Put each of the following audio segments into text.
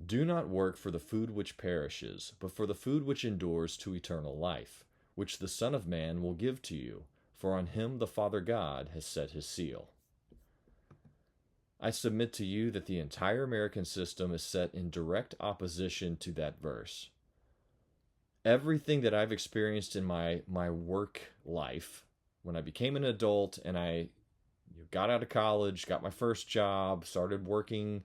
Do not work for the food which perishes, but for the food which endures to eternal life, which the Son of Man will give to you, for on him the Father God has set his seal. I submit to you that the entire American system is set in direct opposition to that verse. Everything that I've experienced in my work life, when I became an adult and I got out of college, got my first job, started working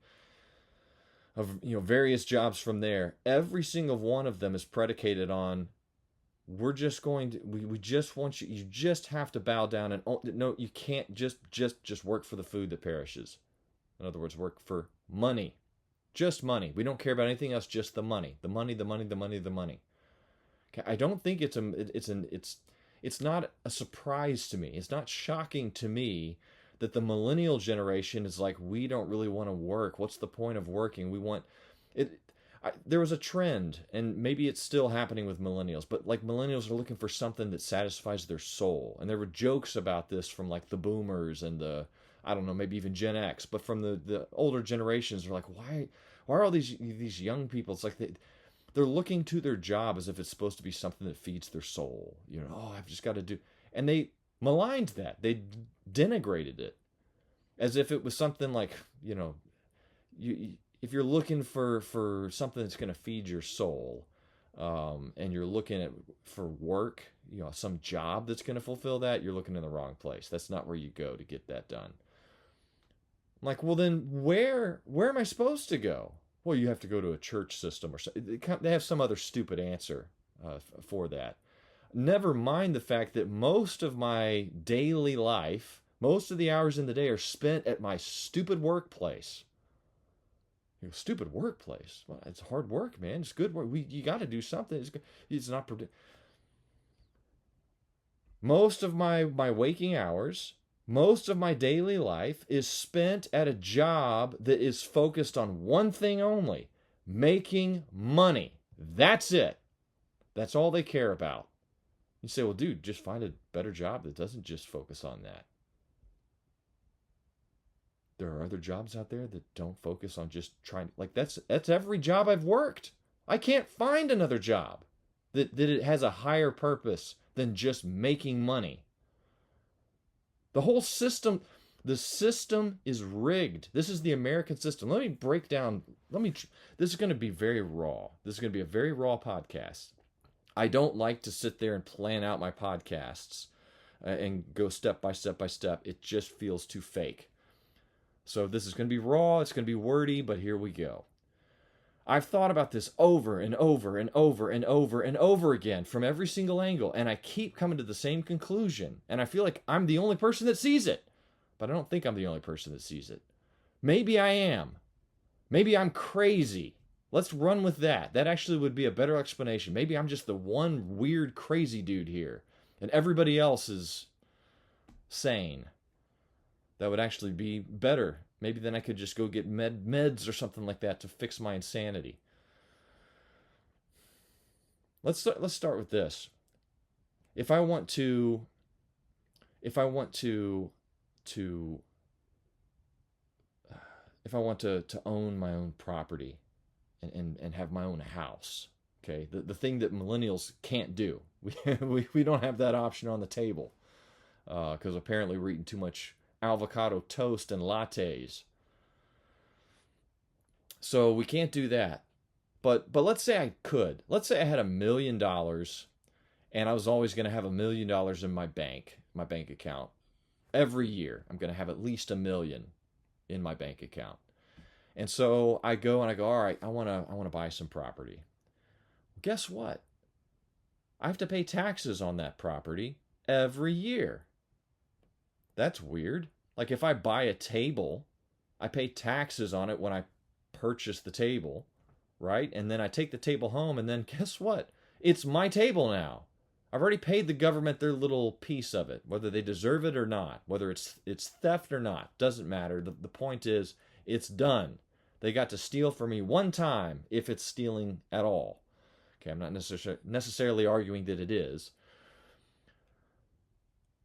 of various jobs from there, every single one of them is predicated on we're just going to we just want you just have to bow down and no, you can't just work for the food that perishes. In other words, work for money. Just money. We don't care about anything else, just the money. The money, the money, the money, the money. Okay, I don't think it's not a surprise to me. It's not shocking to me that the millennial generation is like, we don't really want to work. What's the point of working? We want it. There was a trend, and maybe it's still happening with millennials, but like millennials are looking for something that satisfies their soul. And there were jokes about this from like the boomers and the, I don't know, maybe even Gen X, but from the older generations, they're like, why are all these young people? It's like they're looking to their job as if it's supposed to be something that feeds their soul. Oh, I've just got to do, and they maligned that. They denigrated it as if it was something like, if you're looking for something that's going to feed your soul, and you're looking for work, some job that's going to fulfill that, you're looking in the wrong place. That's not where you go to get that done. I'm like, well, then where am I supposed to go? Well, you have to go to a church system or something. They have some other stupid answer for that. Never mind the fact that most of my daily life, most of the hours in the day are spent at my stupid workplace. Stupid workplace. Well, it's hard work, man. It's good work. You got to do something. It's not. Most of my waking hours, most of my daily life is spent at a job that is focused on one thing only: making money. That's it. That's all they care about. You say, well, dude, just find a better job that doesn't just focus on that. There are other jobs out there that don't focus on just trying. Like that's every job I've worked. I can't find another job that it has a higher purpose than just making money. The whole system, the system is rigged. This is the American system. Let me break down. This is going to be very raw. This is going to be a very raw podcast. I don't like to sit there and plan out my podcasts and go step by step by step. It just feels too fake. So this is going to be raw. It's going to be wordy, but here we go. I've thought about this over and over and over and over and over again from every single angle, and I keep coming to the same conclusion. And I feel like I'm the only person that sees it, but I don't think I'm the only person that sees it. Maybe I am. Maybe I'm crazy. Let's run with that. That actually would be a better explanation. Maybe I'm just the one weird crazy dude here, and everybody else is sane. That would actually be better. Maybe then I could just go get meds or something like that to fix my insanity. Let's start with this. If I want to own my own property and have my own house, okay, the thing that millennials can't do, we don't have that option on the table because apparently we're eating too much avocado toast and lattes. So we can't do that. But let's say I could. Let's say I had $1 million and I was always going to have $1 million in my bank account. Every year I'm going to have at least $1 million in my bank account. And so I go, all right, I want to buy some property. Guess what? I have to pay taxes on that property every year. That's weird. Like if I buy a table, I pay taxes on it when I purchase the table, right? And then I take the table home, and then guess what? It's my table now. I've already paid the government their little piece of it, whether they deserve it or not, whether it's theft or not, doesn't matter. The point is, it's done. They got to steal from me one time, if it's stealing at all. Okay, I'm not necessarily arguing that it is.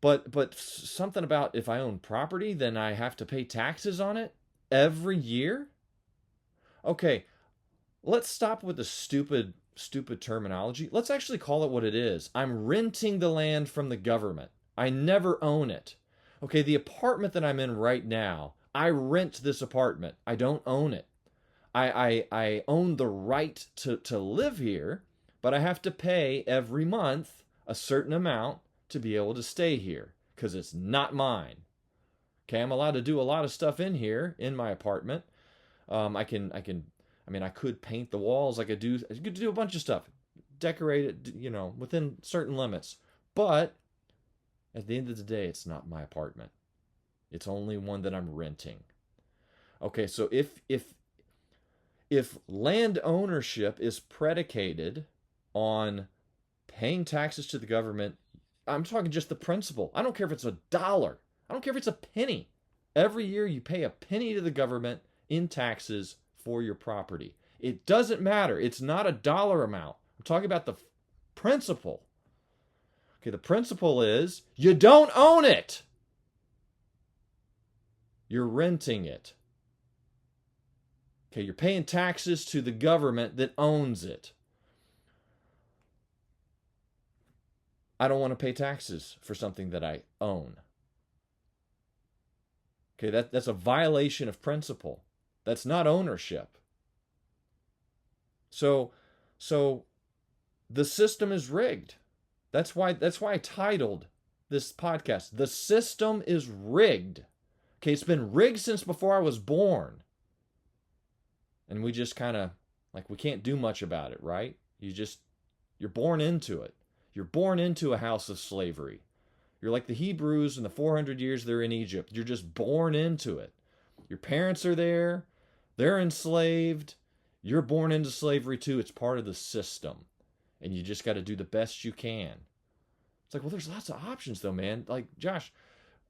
But something about if I own property, then I have to pay taxes on it every year? Okay, let's stop with the stupid terminology. Let's actually call it what it is. I'm renting the land from the government. I never own it. Okay, the apartment that I'm in right now, I rent this apartment. I don't own it. I own the right to live here, but I have to pay every month a certain amount to be able to stay here because it's not mine. Okay, I'm allowed to do a lot of stuff in here in my apartment. I could paint the walls. I could do a bunch of stuff, decorate it, within certain limits. But at the end of the day, it's not my apartment. It's only one that I'm renting. Okay, so if land ownership is predicated on paying taxes to the government, I'm talking just the principle. I don't care if it's $1. I don't care if it's a penny. Every year you pay a penny to the government in taxes for your property. It doesn't matter. It's not a dollar amount. I'm talking about the principle. Okay, the principle is you don't own it. You're renting it. Okay, you're paying taxes to the government that owns it. I don't want to pay taxes for something that I own. Okay, that's a violation of principle. That's not ownership. So the system is rigged. That's why I titled this podcast, "The System is Rigged." Okay, it's been rigged since before I was born. And we just kind of, we can't do much about it, right? You're born into it. You're born into a house of slavery. You're like the Hebrews in the 400 years they're in Egypt. You're just born into it. Your parents are there. They're enslaved. You're born into slavery too. It's part of the system. And you just got to do the best you can. It's like, well, there's lots of options though, man. Like, Josh,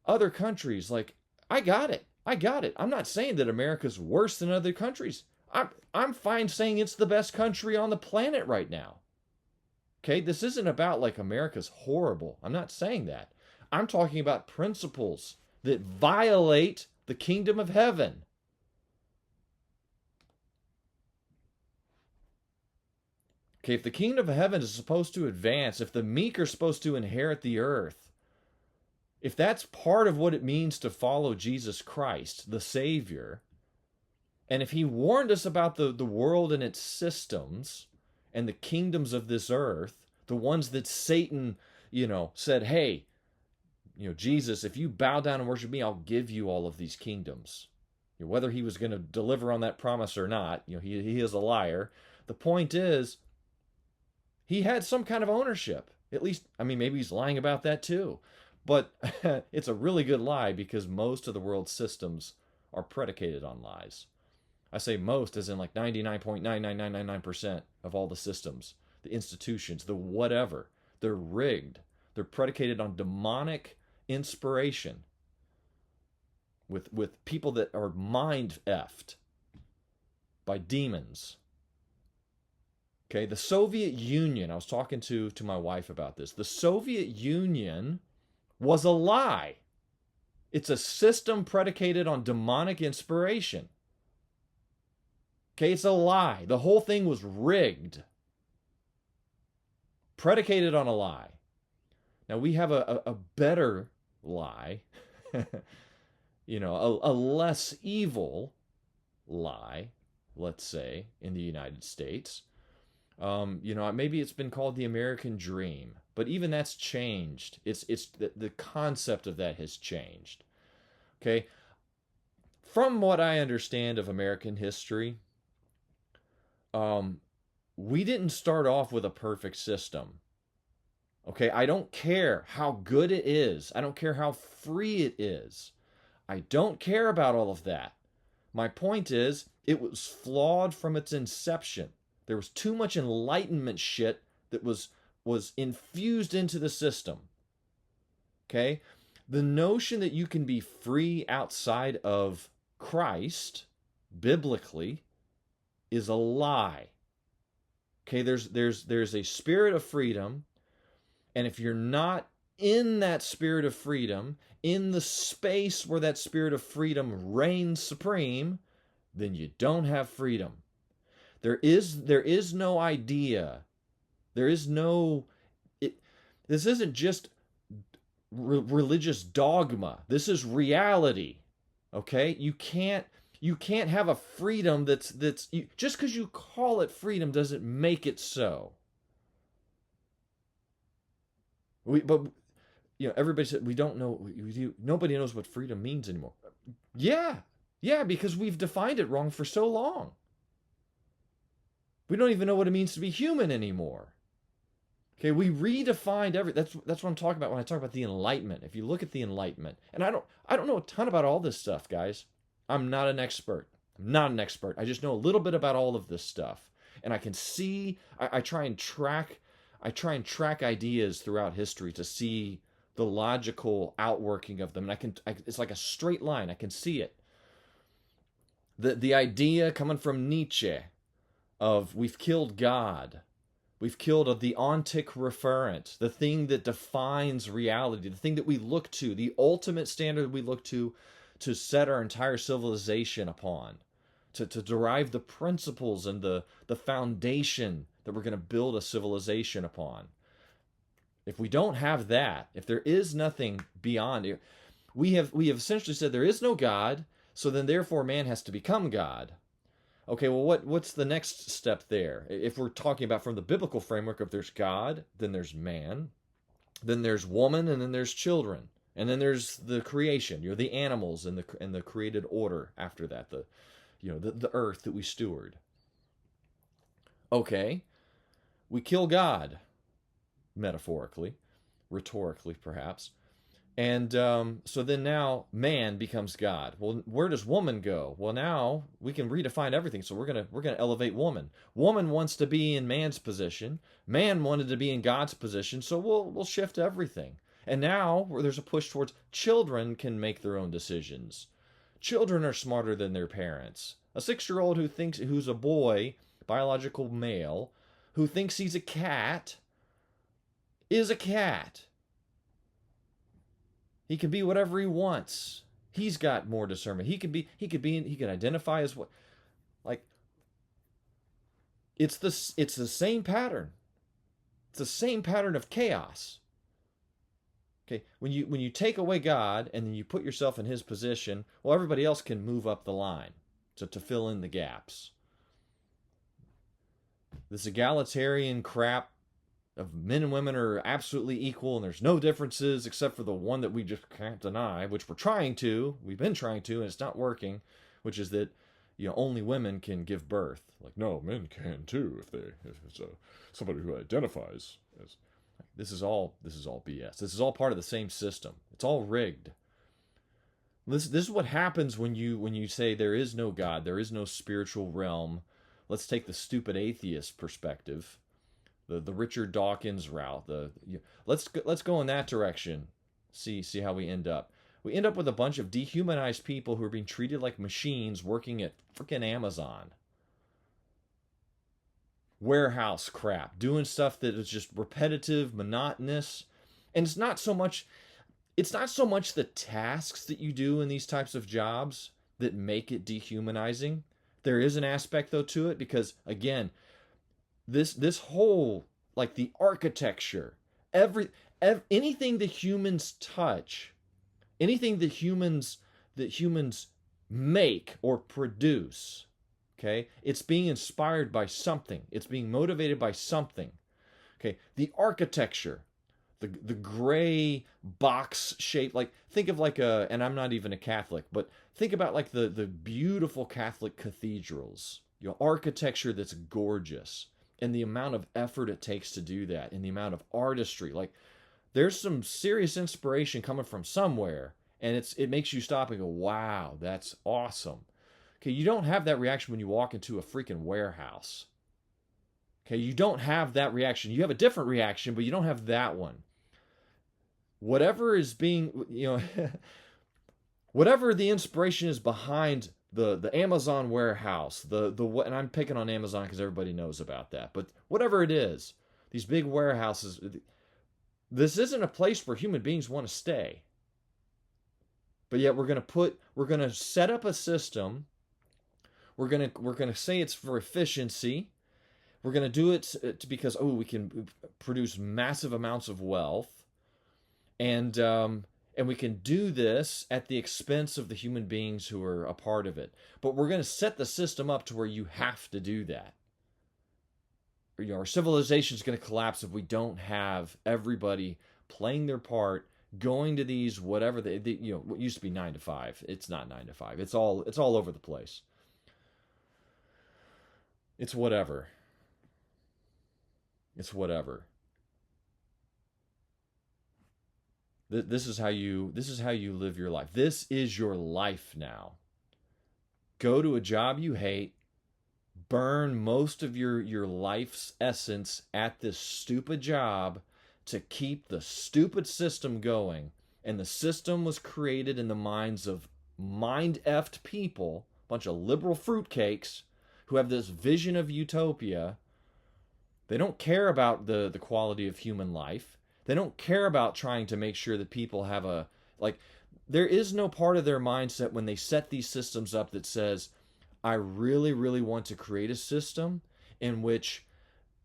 other countries, I got it. I'm not saying that America's worse than other countries. I'm fine saying it's the best country on the planet right now. Okay, this isn't about America's horrible. I'm not saying that. I'm talking about principles that violate the kingdom of heaven. Okay, if the kingdom of heaven is supposed to advance, if the meek are supposed to inherit the earth, if that's part of what it means to follow Jesus Christ, the Savior, and if he warned us about the world and its systems and the kingdoms of this earth, the ones that Satan, said, hey, Jesus, if you bow down and worship me, I'll give you all of these kingdoms. Whether he was going to deliver on that promise or not, he is a liar. The point is, he had some kind of ownership. At least, maybe he's lying about that too. But it's a really good lie because most of the world's systems are predicated on lies. I say most as in 99.99999% of all the systems, the institutions, the whatever. They're rigged. They're predicated on demonic inspiration with people that are mind-effed by demons. Okay, the Soviet Union, I was talking to my wife about this. The Soviet Union was a lie. It's a system predicated on demonic inspiration. Okay, it's a lie. The whole thing was rigged. Predicated on a lie. Now we have a better lie, a less evil lie, let's say, in the United States. Maybe it's been called the American dream, but even that's changed. It's the concept of that has changed. Okay, from what I understand of American history, we didn't start off with a perfect system. Okay, I don't care how good it is. I don't care how free it is. I don't care about all of that. My point is, it was flawed from its inception. There was too much enlightenment shit that was infused into the system. Okay? The notion that you can be free outside of Christ, biblically, is a lie. Okay, there's a spirit of freedom, and if you're not in that spirit of freedom, in the space where that spirit of freedom reigns supreme, then you don't have freedom. There is no idea. There is no. This isn't just religious dogma. This is reality. Okay, you can't have a freedom just because you call it freedom doesn't make it so. But everybody said we don't know. Nobody knows what freedom means anymore. Yeah, yeah, because we've defined it wrong for so long. We don't even know what it means to be human anymore. Okay, we redefined that's what I'm talking about when I talk about the Enlightenment. If you look at the Enlightenment, and I don't know a ton about all this stuff, guys. I'm not an expert. I'm not an expert. I just know a little bit about all of this stuff, and I can see. I try and track ideas throughout history to see the logical outworking of them, and it's like a straight line. I can see it. The idea coming from Nietzsche of we've killed God. We've killed the ontic referent, the thing that defines reality, the thing that we look to, the ultimate standard we look to set our entire civilization upon, to derive the principles and the foundation that we're going to build a civilization upon. If we don't have that, if there is nothing beyond it, we have essentially said there is no God, so then therefore man has to become God. Okay, well, what's the next step there? If we're talking about from the biblical framework, if there's God, then there's man, then there's woman, and then there's children, and then there's the creation. The animals and the created order after that. The earth that we steward. Okay, we kill God, metaphorically, rhetorically perhaps. And so then now man becomes God. Well, where does woman go? Well, now we can redefine everything. So we're gonna elevate woman. Woman wants to be in man's position. Man wanted to be in God's position. So we'll shift everything. And now where there's a push towards children can make their own decisions. Children are smarter than their parents. A 6-year-old who's a boy, biological male, who thinks he's a cat, is a cat. He can be whatever he wants. He's got more discernment. He can identify as what, like, it's the same pattern. It's the same pattern of chaos. Okay, when you take away God and then you put yourself in his position, well, everybody else can move up the line to fill in the gaps. This egalitarian crap of men and women are absolutely equal and there's no differences except for the one that we just can't deny, which we've been trying to, and it's not working, which is that only women can give birth. Like, no, men can too if it's somebody who identifies as. This is all BS. This is all part of the same system. It's all rigged. This is what happens when you say there is no God, there is no spiritual realm. Let's take the stupid atheist perspective. The Richard Dawkins route. Let's go in that direction. See how we end up. We end up with a bunch of dehumanized people who are being treated like machines working at freaking Amazon. Warehouse crap, doing stuff that is just repetitive, monotonous, and it's not so much the tasks that you do in these types of jobs that make it dehumanizing. There is an aspect though to it because again, this whole, like, the architecture, anything that humans touch, anything that humans make or produce, okay, it's being inspired by something. It's being motivated by something. Okay, the architecture, the gray box shape, like, think of like and I'm not even a Catholic, but think about like the beautiful Catholic cathedrals, architecture that's gorgeous. And the amount of effort it takes to do that, and the amount of artistry. Like, there's some serious inspiration coming from somewhere, and it makes you stop and go, wow, that's awesome. Okay, you don't have that reaction when you walk into a freaking warehouse. Okay, you don't have that reaction. You have a different reaction, but you don't have that one. Whatever is being, whatever the inspiration is behind the Amazon warehouse, and I'm picking on Amazon because everybody knows about that, but whatever it is, these big warehouses, this isn't a place where human beings want to stay. But yet we're going to set up a system, we're gonna say it's for efficiency. We're gonna do it because we can produce massive amounts of wealth, and we can do this at the expense of the human beings who are a part of it. But we're gonna set the system up to where you have to do that. Our civilization is going to collapse if we don't have everybody playing their part, going to these whatever what used to be 9 to 5. It's not 9 to 5. It's all over the place. It's whatever. It's whatever. This is how you live your life. This is your life now. Go to a job you hate. Burn most of your life's essence at this stupid job to keep the stupid system going. And the system was created in the minds of mind-effed people, a bunch of liberal fruitcakes who have this vision of utopia. They don't care about the quality of human life. They don't care about trying to make sure that people have there is no part of their mindset when they set these systems up that says, I really, really want to create a system in which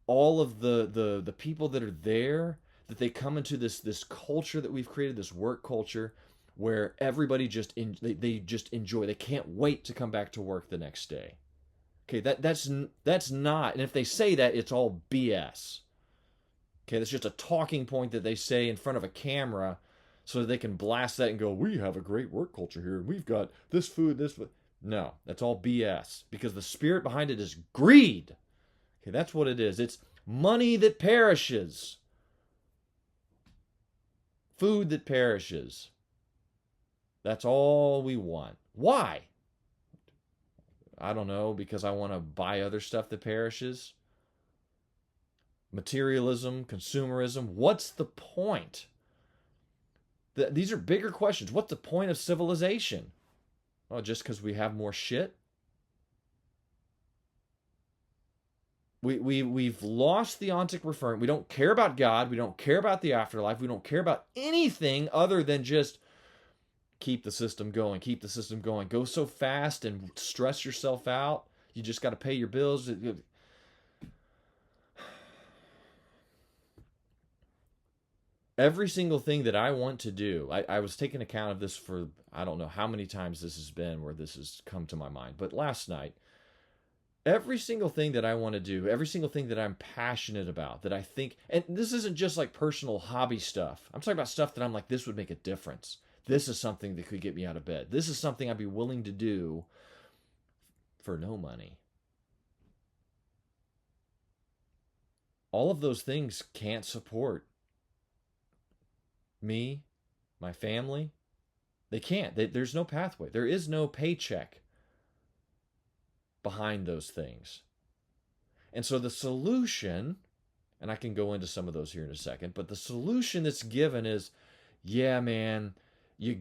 all of the people that are there, that they come into this culture that we've created, this work culture, where everybody they just enjoy. They can't wait to come back to work the next day. Okay, that's not. And if they say that, it's all BS. Okay, that's just a talking point that they say in front of a camera so that they can blast that and go, we have a great work culture here, and we've got this food, this food. No, that's all BS, because the spirit behind it is greed. Okay, that's what it is. It's money that perishes. Food that perishes. That's all we want. Why? I don't know, because I want to buy other stuff that perishes. Materialism, consumerism. What's the point? These are bigger questions. What's the point of civilization? Oh, just because we have more shit? We've lost the ontic referent. We don't care about God. We don't care about the afterlife. We don't care about anything other than just keep the system going. Keep the system going. Go so fast and stress yourself out. You just got to pay your bills. Every single thing that I want to do, I was taking account of this for, I don't know how many times this has been where this has come to my mind. But last night, every single thing that I want to do, every single thing that I'm passionate about, that I think, and this isn't just like personal hobby stuff. I'm talking about stuff that I'm like, this would make a difference. This is something that could get me out of bed. This is something I'd be willing to do for no money. All of those things can't support me, my family. They can't. There's no pathway. There is no paycheck behind those things. And so the solution, and I can go into some of those here in a second, but the solution that's given is, yeah, man, I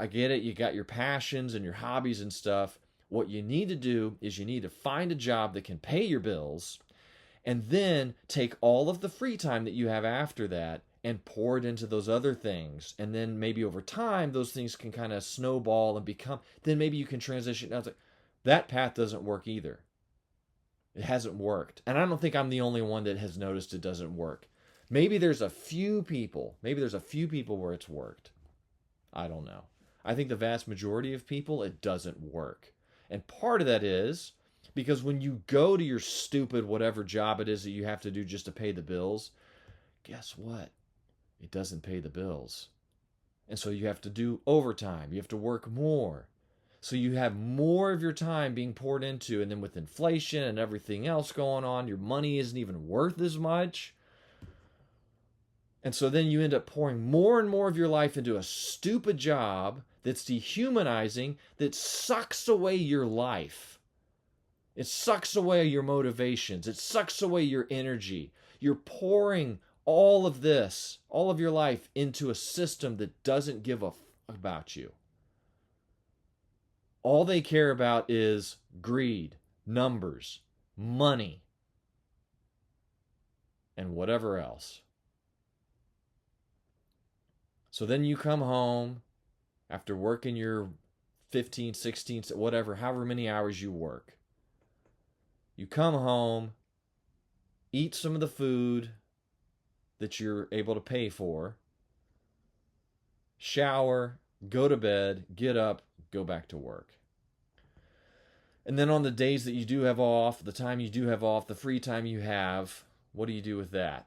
get it. You got your passions and your hobbies and stuff. What you need to do is you need to find a job that can pay your bills, and then take all of the free time that you have after that and pour it into those other things. And then maybe over time, those things can kind of snowball and become, then maybe you can transition. Now, that path doesn't work either. It hasn't worked. And I don't think I'm the only one that has noticed it doesn't work. Maybe there's a few people where it's worked. I don't know. I think the vast majority of people, it doesn't work. And part of that is because when you go to your stupid whatever job it is that you have to do just to pay the bills, guess what? It doesn't pay the bills. And so you have to do overtime. You have to work more. So you have more of your time being poured into, and then with inflation and everything else going on, your money isn't even worth as much. And so then you end up pouring more and more of your life into a stupid job that's dehumanizing, that sucks away your life. It sucks away your motivations. It sucks away your energy. You're pouring all of this, all of your life, into a system that doesn't give a f about you. All they care about is greed, numbers, money, and whatever else. So then you come home after working your 15, 16, whatever, however many hours you work. You come home, eat some of the food that you're able to pay for, shower, go to bed, get up, go back to work. And then on the days that you do have off, the time you do have off, the free time you have, what do you do with that?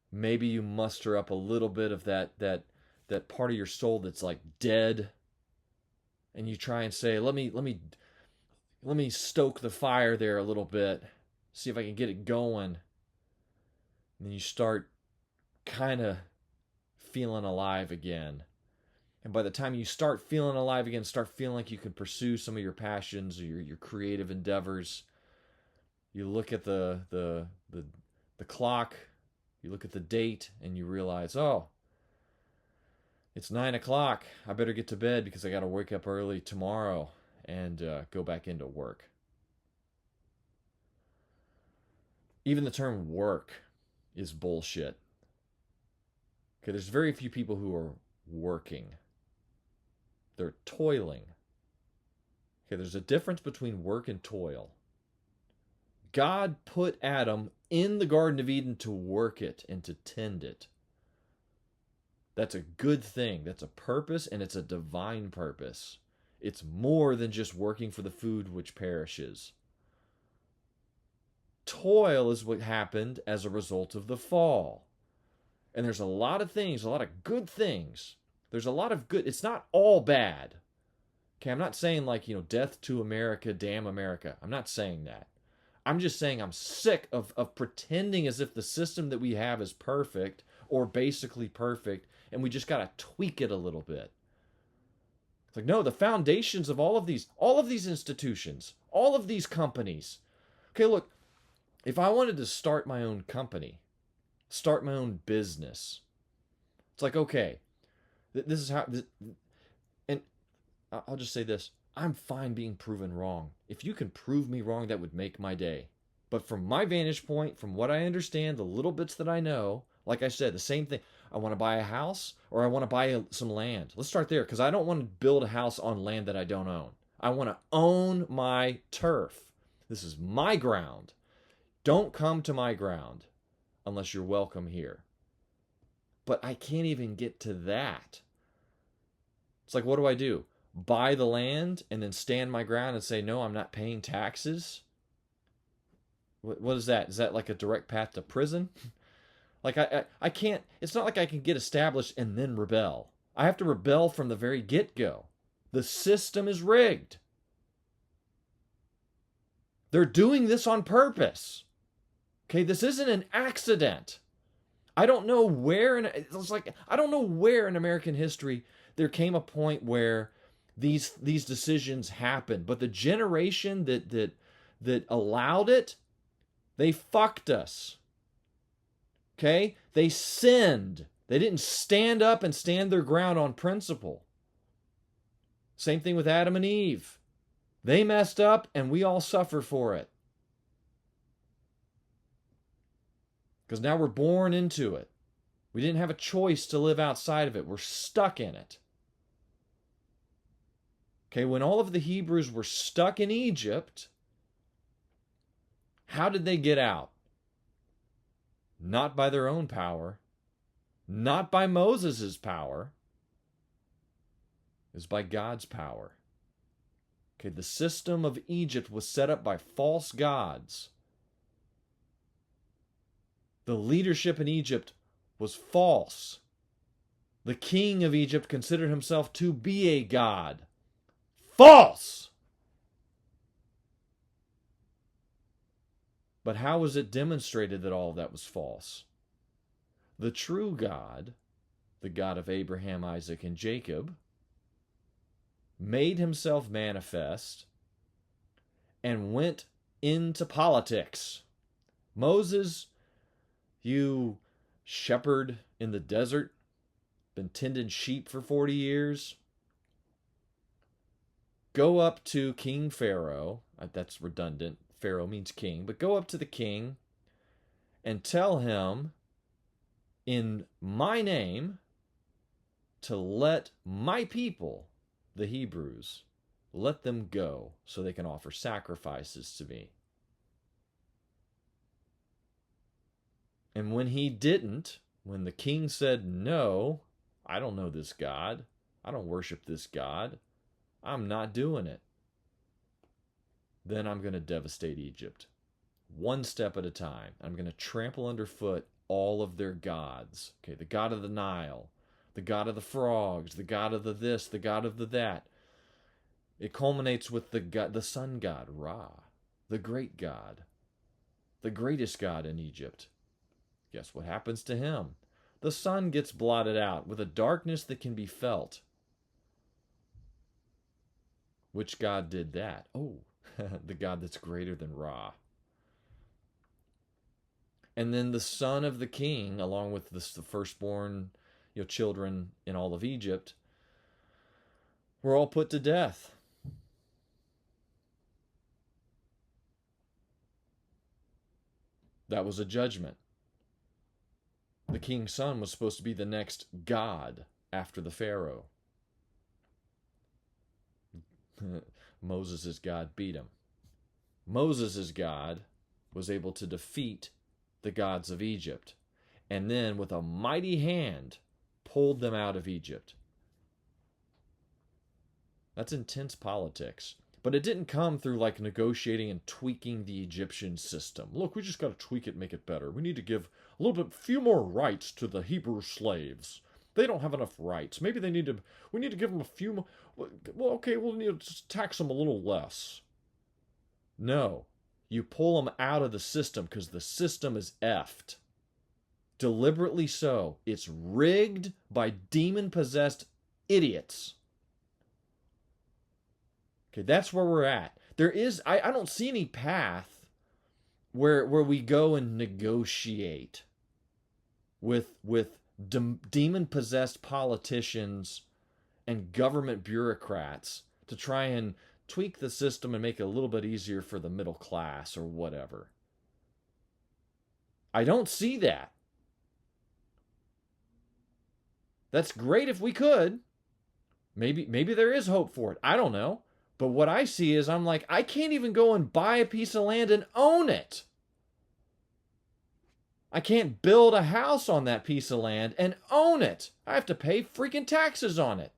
Maybe you muster up a little bit of that part of your soul that's like dead, and you try and say, let me stoke the fire there a little bit, see if I can get it going. And then you start kind of feeling alive again. And by the time you start feeling alive again, start feeling like you can pursue some of your passions or your creative endeavors, you look at the clock, you look at the date, and you realize, oh, it's 9 o'clock. I better get to bed because I got to wake up early tomorrow and go back into work. Even the term work is bullshit. Okay, there's very few people who are working. They're toiling. Okay, there's a difference between work and toil. God put Adam in the Garden of Eden to work it and to tend it. That's a good thing. That's a purpose, and it's a divine purpose. It's more than just working for the food which perishes. Toil is what happened as a result of the fall. And there's a lot of things, a lot of good things. There's a lot of good. It's not all bad. Okay, I'm not saying like, death to America, damn America. I'm not saying that. I'm just saying I'm sick of pretending as if the system that we have is perfect or basically perfect, and we just got to tweak it a little bit. It's like, no, the foundations of all of these institutions, all of these companies. Okay, look, if I wanted to start my own company, start my own business, it's like, okay, this is how, and I'll just say this. I'm fine being proven wrong. If you can prove me wrong, that would make my day. But from my vantage point, from what I understand, the little bits that I know, like I said, the same thing. I want to buy a house or I want to buy some land. Let's start there because I don't want to build a house on land that I don't own. I want to own my turf. This is my ground. Don't come to my ground unless you're welcome here. But I can't even get to that. It's like, what do I do? Buy the land and then stand my ground and say, no, I'm not paying taxes? What is that? Is that like a direct path to prison? Like I can't, it's not like I can get established and then rebel. I have to rebel from the very get-go. The system is rigged. They're doing this on purpose. Okay, this isn't an accident. I don't know where in American history there came a point where these decisions happened, but the generation that allowed it, they fucked us. Okay? They sinned. They didn't stand up and stand their ground on principle. Same thing with Adam and Eve. They messed up and we all suffer for it. Because now we're born into it. We didn't have a choice to live outside of it. We're stuck in it. Okay, when all of the Hebrews were stuck in Egypt, how did they get out? Not by their own power, not by Moses' power. It was by God's power. Okay, the system of Egypt was set up by false gods. The leadership in Egypt was false. The king of Egypt considered himself to be a god. False! But how was it demonstrated that all of that was false? The true God, the God of Abraham, Isaac, and Jacob, made himself manifest and went into politics. Moses, you shepherd in the desert, been tending sheep for 40 years. Go up to King Pharaoh. That's redundant. Pharaoh means king. But go up to the king and tell him in my name to let my people, the Hebrews, let them go so they can offer sacrifices to me. And when he didn't, when the king said, no, I don't know this God, I don't worship this God, I'm not doing it, then I'm going to devastate Egypt. One step at a time. I'm going to trample underfoot all of their gods. Okay, the god of the Nile, the god of the frogs, the god of the this, the god of the that. It culminates with the sun god, Ra, the great god, the greatest god in Egypt. Guess what happens to him? The sun gets blotted out with a darkness that can be felt. Which god did that? Oh, the god that's greater than Ra. And then the son of the king, along with the firstborn children in all of Egypt, were all put to death. That was a judgment. The king's son was supposed to be the next god after the Pharaoh. Moses' God beat him. Moses' God was able to defeat the gods of Egypt, and then with a mighty hand pulled them out of Egypt. That's intense politics. But it didn't come through like negotiating and tweaking the Egyptian system. Look, we just got to tweak it, make it better. We need to give a little bit, few more rights to the Hebrew slaves. They don't have enough rights. Maybe we need to give them a few more. Well, okay, we'll need to tax them a little less. No, you pull them out of the system because the system is effed. Deliberately so. It's rigged by demon-possessed idiots. Okay, that's where we're at. There is, I don't see any path where we go and negotiate with demon-possessed politicians and government bureaucrats to try and tweak the system and make it a little bit easier for the middle class or whatever. I don't see that. That's great if we could. Maybe there is hope for it. I don't know. But what I see is I'm like, I can't even go and buy a piece of land and own it. I can't build a house on that piece of land and own it. I have to pay freaking taxes on it.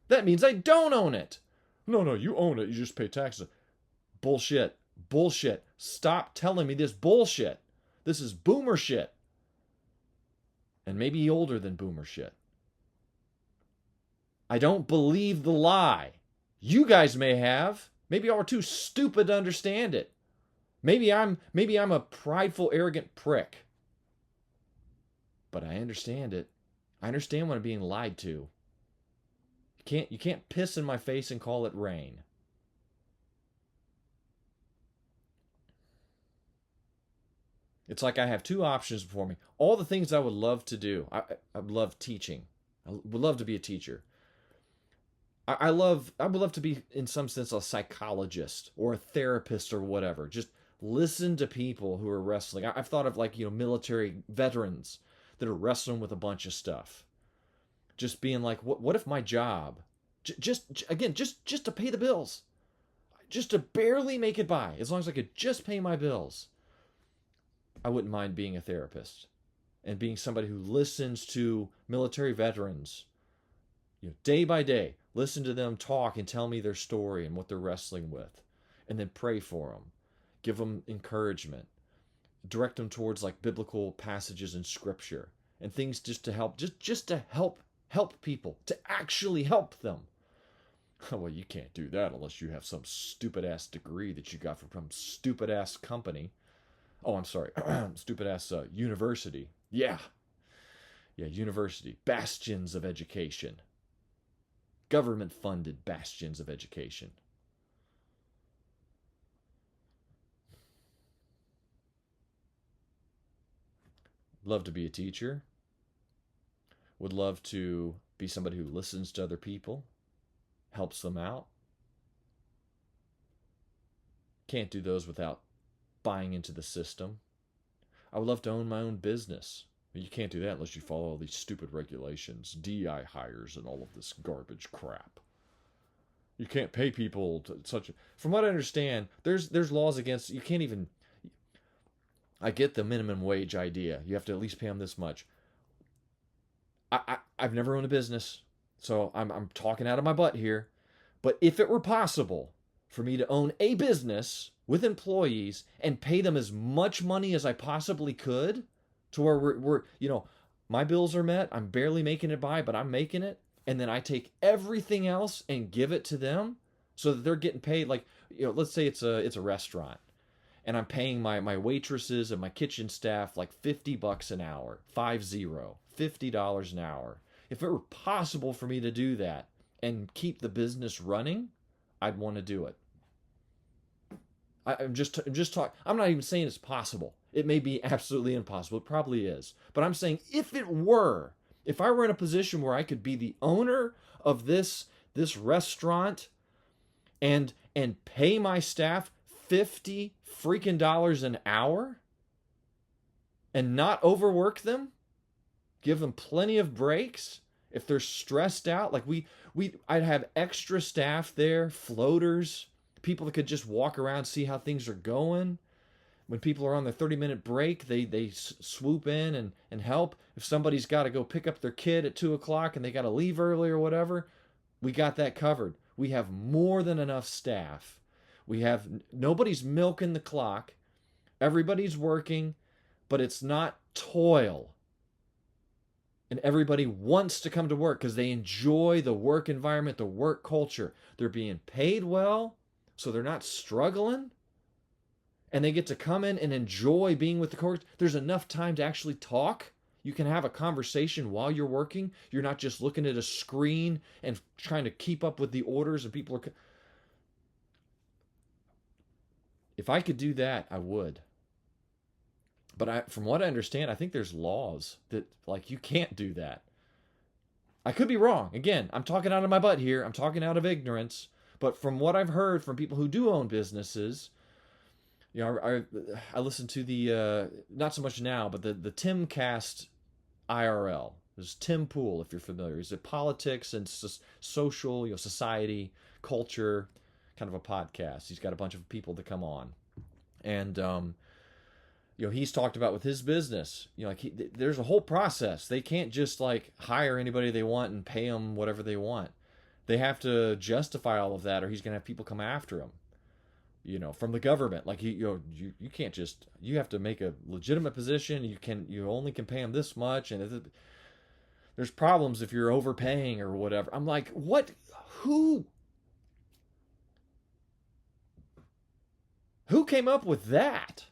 That means I don't own it. No, you own it. You just pay taxes. Bullshit. Bullshit. Stop telling me this bullshit. This is boomer shit. And maybe older than boomer shit. I don't believe the lie. You guys may have. Maybe y'all are too stupid to understand it. Maybe I'm a prideful, arrogant prick. But I understand it. I understand when I'm being lied to. You can't piss in my face and call it rain. It's like I have two options before me. All the things I would love to do. I love teaching. I would love to be a teacher. I would love to be, in some sense, a psychologist or a therapist or whatever. Just listen to people who are wrestling. I've thought of military veterans that are wrestling with a bunch of stuff. Just being like, what if my job, just to pay the bills, just to barely make it by, as long as I could just pay my bills, I wouldn't mind being a therapist and being somebody who listens to military veterans, day by day. Listen to them talk and tell me their story and what they're wrestling with. And then pray for them. Give them encouragement. Direct them towards biblical passages in scripture. And things just to help. Just to help people. To actually help them. Well, you can't do that unless you have some stupid-ass degree that you got from some stupid-ass company. Oh, I'm sorry. Stupid-ass university. Yeah, university. Bastions of education. Government-funded bastions of education. Love to be a teacher. Would love to be somebody who listens to other people, helps them out. Can't do those without buying into the system. I would love to own my own business. You can't do that unless you follow all these stupid regulations, DI hires, and all of this garbage crap. you can't pay people from what I understand, there's laws against, you can't even, I get the minimum wage idea. You have to at least pay them this much. I've never owned a business, so I'm talking out of my butt here. But if it were possible for me to own a business with employees and pay them as much money as I possibly could, to where we're my bills are met, I'm barely making it by, but I'm making it, and then I take everything else and give it to them so that they're getting paid. Like, let's say it's a restaurant, and I'm paying my waitresses and my kitchen staff like $50 an hour, $50 an hour. If it were possible for me to do that and keep the business running, I'd want to do it. I'm just talking. I'm not even saying it's possible. It may be absolutely impossible. It probably is. But I'm saying if I were in a position where I could be the owner of this restaurant and pay my staff $50 freaking dollars an hour and not overwork them, give them plenty of breaks. If they're stressed out, like I'd have extra staff there, floaters, people that could just walk around, see how things are going. When people are on their 30-minute break, they swoop in and help. If somebody's got to go pick up their kid at 2 o'clock and they got to leave early or whatever, we got that covered. We have more than enough staff. Nobody's milking the clock. Everybody's working, but it's not toil. And everybody wants to come to work because they enjoy the work environment, the work culture. They're being paid well, so they're not struggling. And they get to come in and enjoy being with the coworkers. There's enough time to actually talk. You can have a conversation while you're working. You're not just looking at a screen and trying to keep up with the orders and people are... If I could do that, I would. But from what I understand, I think there's laws that, like, you can't do that. I could be wrong. Again, I'm talking out of my butt here. I'm talking out of ignorance. But from what I've heard from people who do own businesses... I listen to the, not so much now, but the Timcast IRL. There's Tim Pool, if you're familiar. He's a politics and social, society, culture, kind of a podcast. He's got a bunch of people that come on. And, he's talked about with his business, there's a whole process. They can't just, hire anybody they want and pay them whatever they want. They have to justify all of that, or he's going to have people come after him. From the government, you can't just, you have to make a legitimate position. You only can pay them this much, and there's problems if you're overpaying or whatever. I'm like, what? Who came up with that?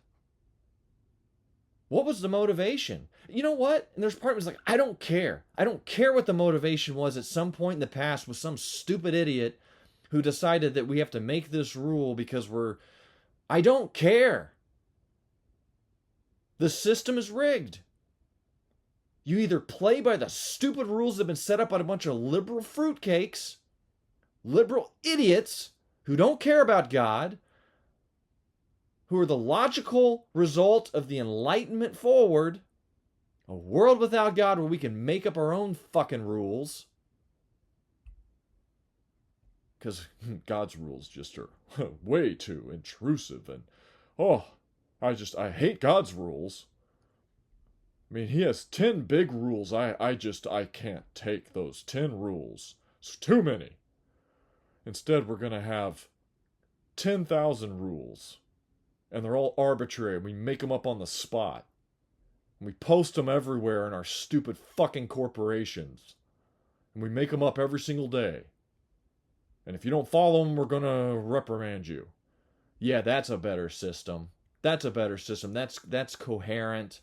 What was the motivation? You know what? And there's part of it's like, I don't care. I don't care what the motivation was at some point in the past with some stupid idiot who decided that we have to make this rule because I don't care. The system is rigged. You either play by the stupid rules that have been set up by a bunch of liberal fruitcakes, liberal idiots who don't care about God, who are the logical result of the Enlightenment forward, a world without God where we can make up our own fucking rules. Because God's rules just are way too intrusive and, I hate God's rules. I mean, he has 10 big rules. I can't take those 10 rules. It's too many. Instead, we're going to have 10,000 rules. And they're all arbitrary. And we make them up on the spot. And we post them everywhere in our stupid fucking corporations. And we make them up every single day. And if you don't follow them, we're going to reprimand you. Yeah, that's a better system. That's a better system. That's coherent.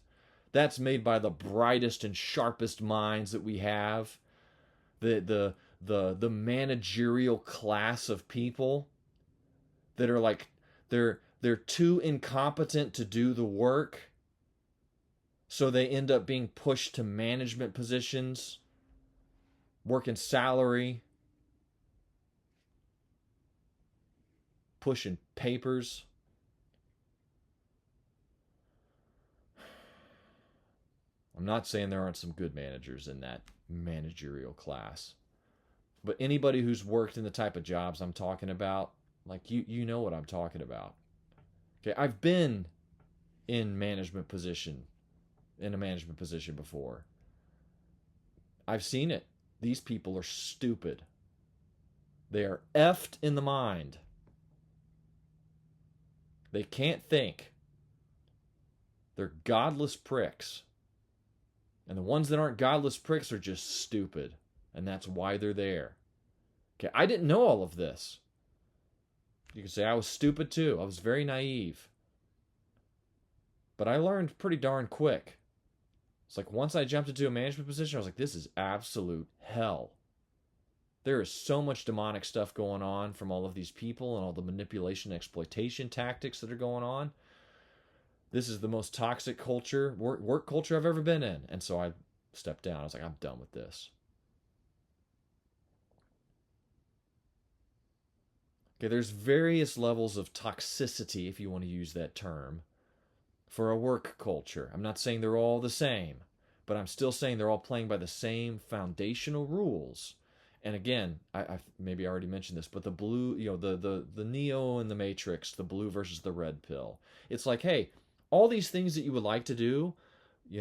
That's made by the brightest and sharpest minds that we have. The managerial class of people that are they're too incompetent to do the work. So they end up being pushed to management positions, working salary, pushing papers. I'm not saying there aren't some good managers in that managerial class. But anybody who's worked in the type of jobs I'm talking about, like you know what I'm talking about. Okay, I've been in a management position before. I've seen it. These people are stupid. They are effed in the mind. They can't think. They're godless pricks. And the ones that aren't godless pricks are just stupid. And that's why they're there. Okay, I didn't know all of this. You could say I was stupid too. I was very naive. But I learned pretty darn quick. It's like once I jumped into a management position, I was like, this is absolute hell. There is so much demonic stuff going on from all of these people and all the manipulation and exploitation tactics that are going on. This is the most toxic culture, work culture I've ever been in. And so I stepped down. I was like, I'm done with this. Okay, there's various levels of toxicity, if you want to use that term, for a work culture. I'm not saying they're all the same, but I'm still saying they're all playing by the same foundational rules. And again, I maybe I already mentioned this, but the blue, the Neo and the Matrix, the blue versus the red pill. It's like, hey, all these things that you would like to do,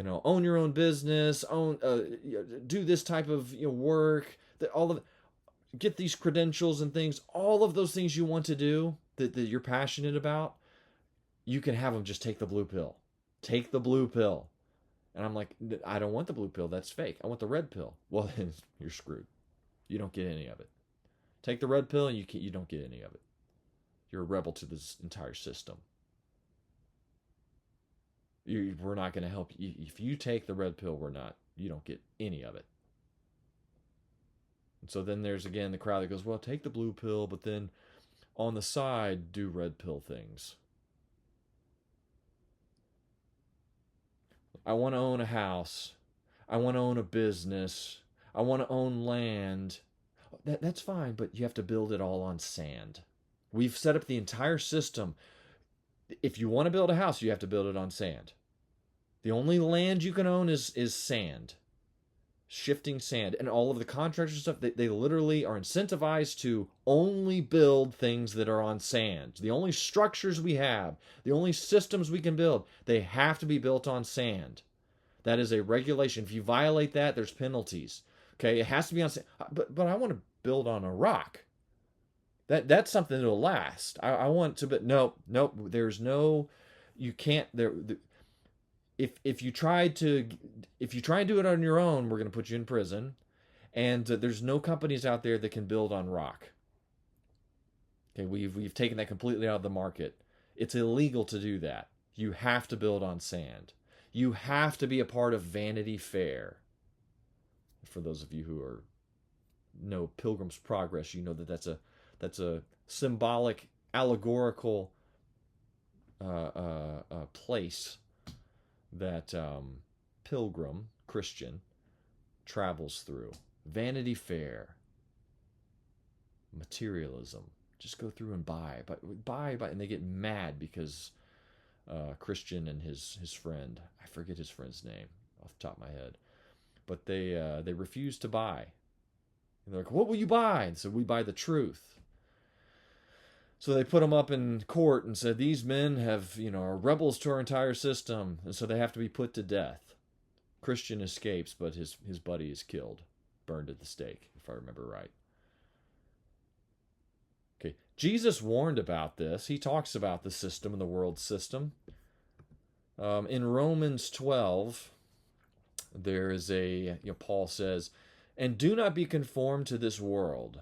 own your own business, do this type of work, that all of get these credentials and things, all of those things you want to do that you're passionate about, you can have them. Just take the blue pill. Take the blue pill. And I'm like, I don't want the blue pill. That's fake. I want the red pill. Well, then you're screwed. You don't get any of it. Take the red pill and you don't get any of it. You're a rebel to this entire system. We're not going to help you. If you take the red pill, you don't get any of it. And so then there's, again, the crowd that goes, well, take the blue pill, but then on the side, do red pill things. I want to own a house. I want to own a business. I want to own land. That's fine, but you have to build it all on sand. We've set up the entire system. If you want to build a house, you have to build it on sand. The only land you can own is sand. Shifting sand. And all of the contractors and stuff, they literally are incentivized to only build things that are on sand. The only structures we have, the only systems we can build, they have to be built on sand. That is a regulation. If you violate that, there's penalties. Okay, it has to be on sand. But I want to build on a rock. That's something that'll last. I want to, but nope. There's no, you can't. If you try to do it on your own, we're going to put you in prison. And there's no companies out there that can build on rock. Okay, we've taken that completely out of the market. It's illegal to do that. You have to build on sand. You have to be a part of Vanity Fair. For those of you who know Pilgrim's Progress, you know that's a symbolic, allegorical place that pilgrim, Christian, travels through. Vanity Fair. Materialism. Just go through and buy, and they get mad because Christian and his friend, I forget his friend's name off the top of my head, but they refuse to buy. And they're like, what will you buy? And so we buy the truth. So they put them up in court and said, these men are rebels to our entire system, and so they have to be put to death. Christian escapes, but his buddy is killed, burned at the stake, if I remember right. Okay, Jesus warned about this. He talks about the system and the world system. In Romans 12, there is Paul says, and do not be conformed to this world.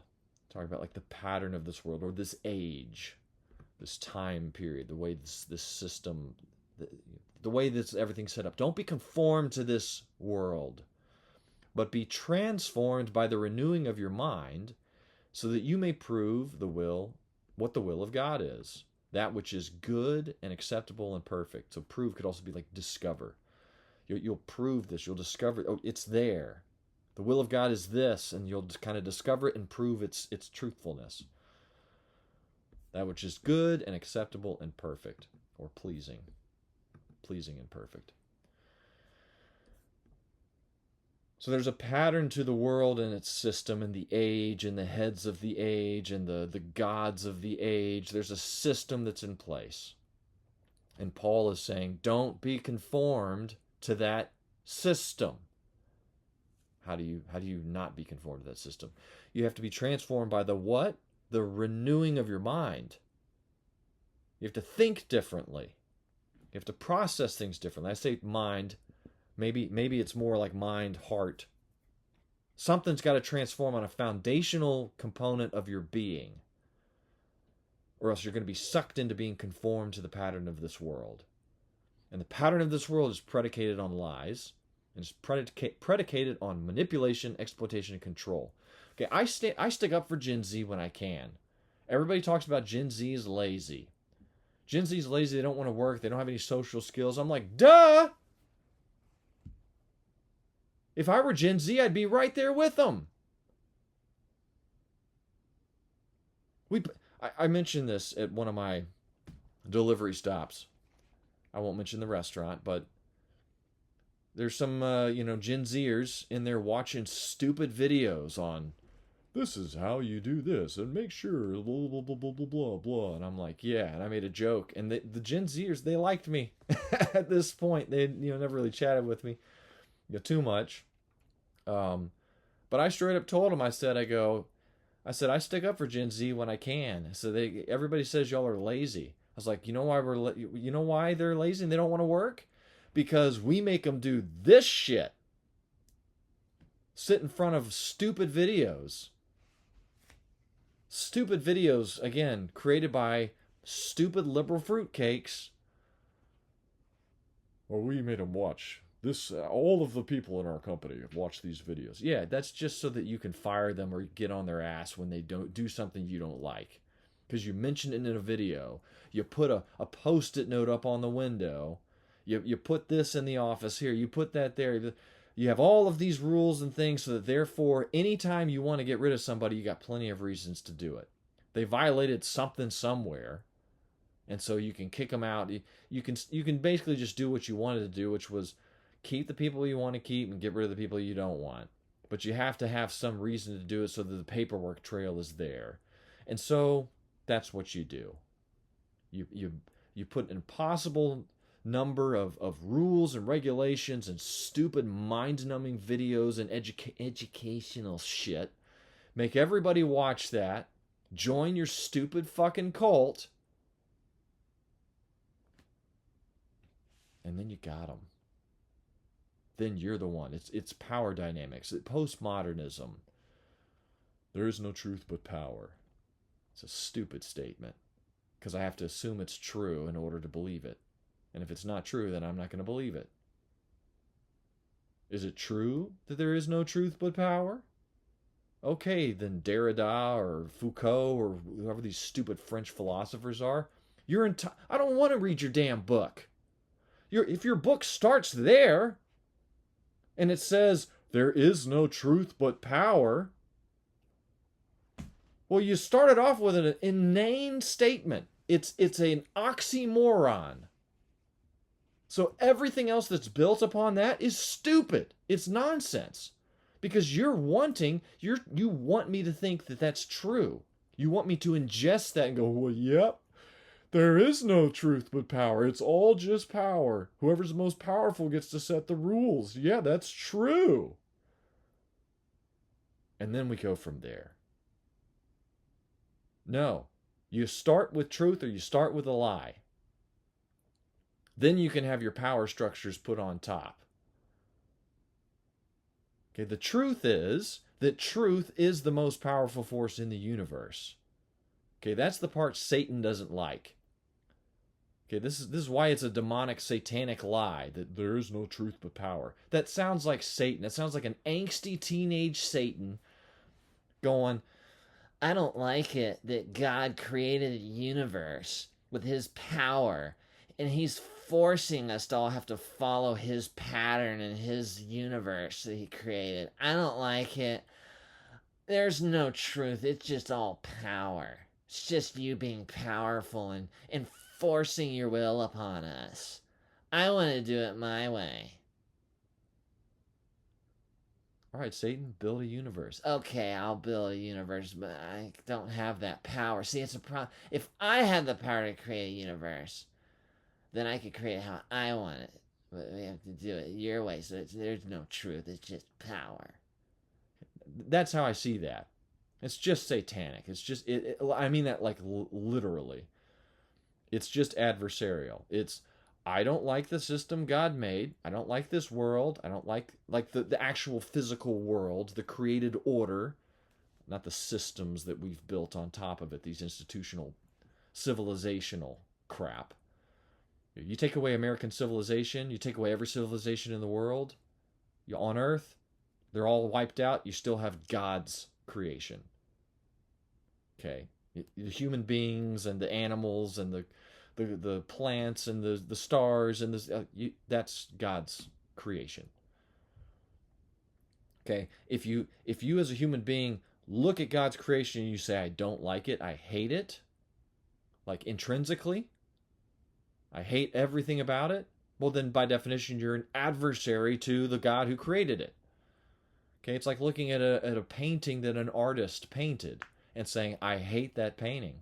Talking about like the pattern of this world or this age, this time period, the way this system, the way this everything's set up. Don't be conformed to this world, but be transformed by the renewing of your mind, so that you may prove what the will of God is, that which is good and acceptable and perfect. So prove could also be like discover. You'll prove this. You'll discover. Oh, it's there. The will of God is this, and you'll kind of discover it and prove its truthfulness. That which is good and acceptable and perfect, or pleasing and perfect. So there's a pattern to the world and its system and the age and the heads of the age and the gods of the age. There's a system that's in place. And Paul is saying, don't be conformed to that system. How do you not be conformed to that system? You have to be transformed by the what? The renewing of your mind. You have to think differently. You have to process things differently. I say mind. Maybe it's more like mind, heart. Something's got to transform on a foundational component of your being, or else you're going to be sucked into being conformed to the pattern of this world. And the pattern of this world is predicated on lies, and it's predicated on manipulation, exploitation, and control. Okay, I stick up for Gen Z when I can. Everybody talks about Gen Z is lazy. Gen Z is lazy, they don't want to work, they don't have any social skills. I'm like, duh! If I were Gen Z, I'd be right there with them. I mentioned this at one of my delivery stops. I won't mention the restaurant, but there's some, Gen Zers in there watching stupid videos on, this is how you do this, and make sure, blah, blah, blah, blah, blah, blah, blah. And I'm like, yeah, and I made a joke. And the Gen Zers, they liked me at this point. They, never really chatted with me too much. But I straight up told them, I said, I stick up for Gen Z when I can. So everybody says y'all are lazy. I was like, you know why they're lazy and they don't want to work? Because we make them do this shit. Sit in front of stupid videos. Stupid videos, again, created by stupid liberal fruitcakes. Well, we made them watch this. All of the people in our company have watched these videos. Yeah, that's just so that you can fire them or get on their ass when they don't do something you don't like. Because you mentioned it in a video. You put a Post-it note up on the window. You put this in the office here. You put that there. You have all of these rules and things so that therefore anytime you want to get rid of somebody, you got plenty of reasons to do it. They violated something somewhere, and so you can kick them out. You can basically just do what you wanted to do, which was keep the people you want to keep and get rid of the people you don't want. But you have to have some reason to do it so that the paperwork trail is there. And so that's what you do. You put an impossible number of rules and regulations and stupid mind-numbing videos and educational shit. Make everybody watch that. Join your stupid fucking cult. And then you got them. Then you're the one. It's power dynamics. Postmodernism. There is no truth but power. It's a stupid statement. Because I have to assume it's true in order to believe it. And if it's not true, then I'm not going to believe it. Is it true that there is no truth but power? Okay, then Derrida or Foucault or whoever these stupid French philosophers are, I don't want to read your damn book. If your book starts there and it says there is no truth but power, well, you started off with an inane statement. It's an oxymoron. So everything else that's built upon that is stupid. It's nonsense. Because you want me to think that that's true. You want me to ingest that and go, well, yep, there is no truth but power. It's all just power. Whoever's the most powerful gets to set the rules. Yeah, that's true. And then we go from there. No, you start with truth or you start with a lie. Then you can have your power structures put on top. Okay, the truth is that truth is the most powerful force in the universe. Okay, that's the part Satan doesn't like. Okay, this is why it's a demonic, satanic lie that there is no truth but power. That sounds like Satan. It sounds like an angsty teenage Satan going, I don't like it that God created a universe with his power, and he's forcing us to all have to follow his pattern and his universe that he created. I don't like it. There's no truth. It's just all power. It's just you being powerful and forcing your will upon us. I want to do it my way. All right, Satan, build a universe. Okay, I'll build a universe, but I don't have that power. See, it's a problem. If I had the power to create a universe, then I could create it how I want it. But we have to do it your way, so there's no truth. It's just power. That's how I see that. It's just satanic. It's just I mean that like literally. It's just adversarial. It's I don't like the system God made. I don't like this world. I don't like the actual physical world, the created order, not the systems that we've built on top of it, these institutional civilizational crap. You take away American civilization, you take away every civilization in the world, you on earth, they're all wiped out, you still have God's creation. Okay? The human beings and the animals and the plants and the stars and that's God's creation. Okay? If you as a human being look at God's creation and you say I don't like it, I hate it, like intrinsically, I hate everything about it, well then by definition you're an adversary to the God who created it. Okay, it's like looking at a painting that an artist painted and saying, I hate that painting.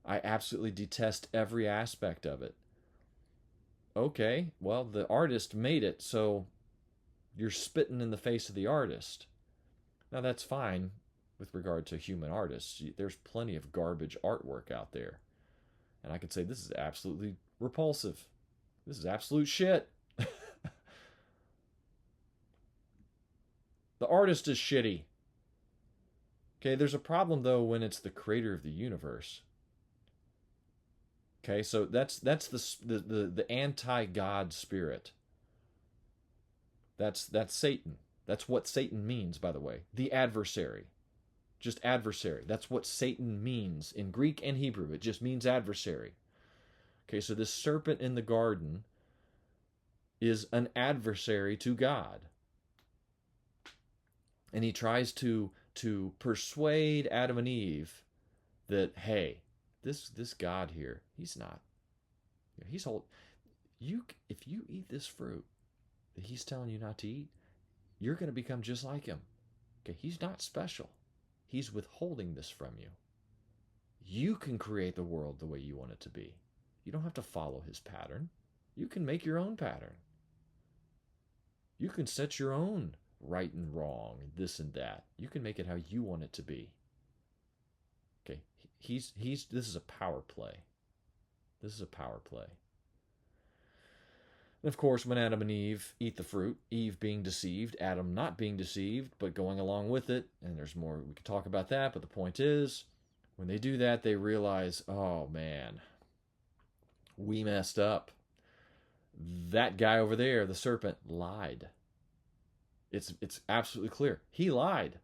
I absolutely detest every aspect of it. Okay, well, the artist made it, so you're spitting in the face of the artist. Now, that's fine with regard to human artists. There's plenty of garbage artwork out there. And I could say, this is absolutely repulsive. This is absolute shit. The artist is shitty. Okay, there's a problem though when it's the creator of the universe. Okay, so that's the anti-God spirit. That's Satan. That's what Satan means, by the way. The adversary. Just adversary. That's what Satan means in Greek and Hebrew. It just means adversary. Okay, so this serpent in the garden is an adversary to God. And he tries to persuade Adam and Eve that, hey, this God here, he's not. He's all you. If you eat this fruit that he's telling you not to eat, you're going to become just like him. Okay, he's not special. He's withholding this from you. You can create the world the way you want it to be. You don't have to follow his pattern. You can make your own pattern. You can set your own right and wrong, this and that. You can make it how you want it to be. Okay, this is a power play. This is a power play. And of course, when Adam and Eve eat the fruit, Eve being deceived, Adam not being deceived, but going along with it, and there's more, we could talk about that, but the point is, when they do that, they realize, oh man, we messed up. That guy over there, the serpent, lied. It's absolutely clear. He lied.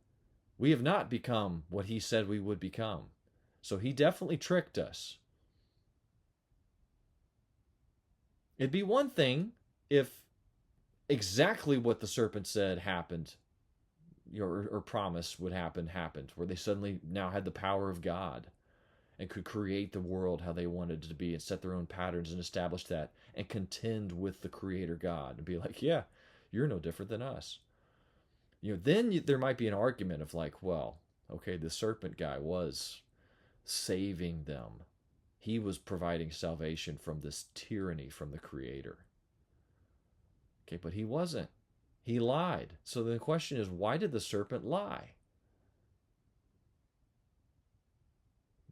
We have not become what he said we would become. So he definitely tricked us. It'd be one thing if exactly what the serpent said happened, or promised would happen, happened, where they suddenly now had the power of God and could create the world how they wanted it to be and set their own patterns and establish that and contend with the creator God and be like, yeah, you're no different than us. Then there might be an argument of like, well, okay, the serpent guy was saving them. He was providing salvation from this tyranny from the creator. Okay, but he wasn't. He lied. So the question is, why did the serpent lie?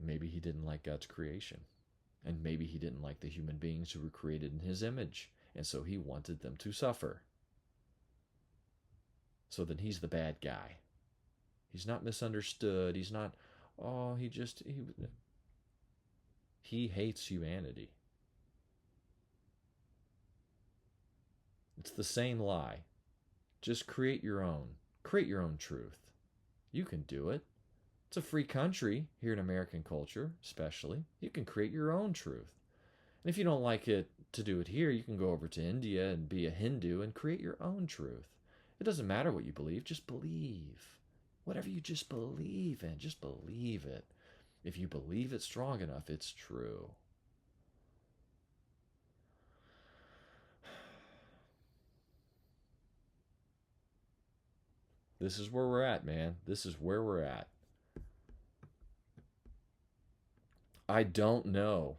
Maybe he didn't like God's creation. And maybe he didn't like the human beings who were created in his image. And so he wanted them to suffer. So then he's the bad guy. He's not misunderstood. He's not, oh, he hates humanity. It's the same lie. Just create your own. Create your own truth. You can do it. It's a free country here in American culture, especially. You can create your own truth. And if you don't like it to do it here, you can go over to India and be a Hindu and create your own truth. It doesn't matter what you believe, just believe. Whatever you just believe in, just believe it. If you believe it strong enough, it's true. This is where we're at, man. This is where we're at. I don't know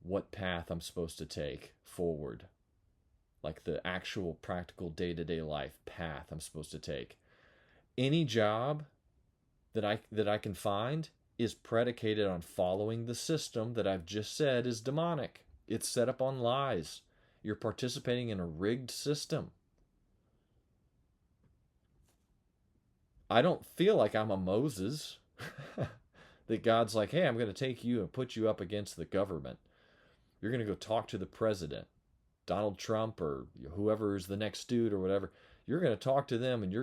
what path I'm supposed to take forward. Like the actual practical day-to-day life path I'm supposed to take. Any job that I can find is predicated on following the system that I've just said is demonic. It's set up on lies. You're participating in a rigged system. I don't feel like I'm a Moses. That God's like, hey, I'm going to take you and put you up against the government. You're going to go talk to the president, Donald Trump or whoever is the next dude or whatever. You're going to talk to them and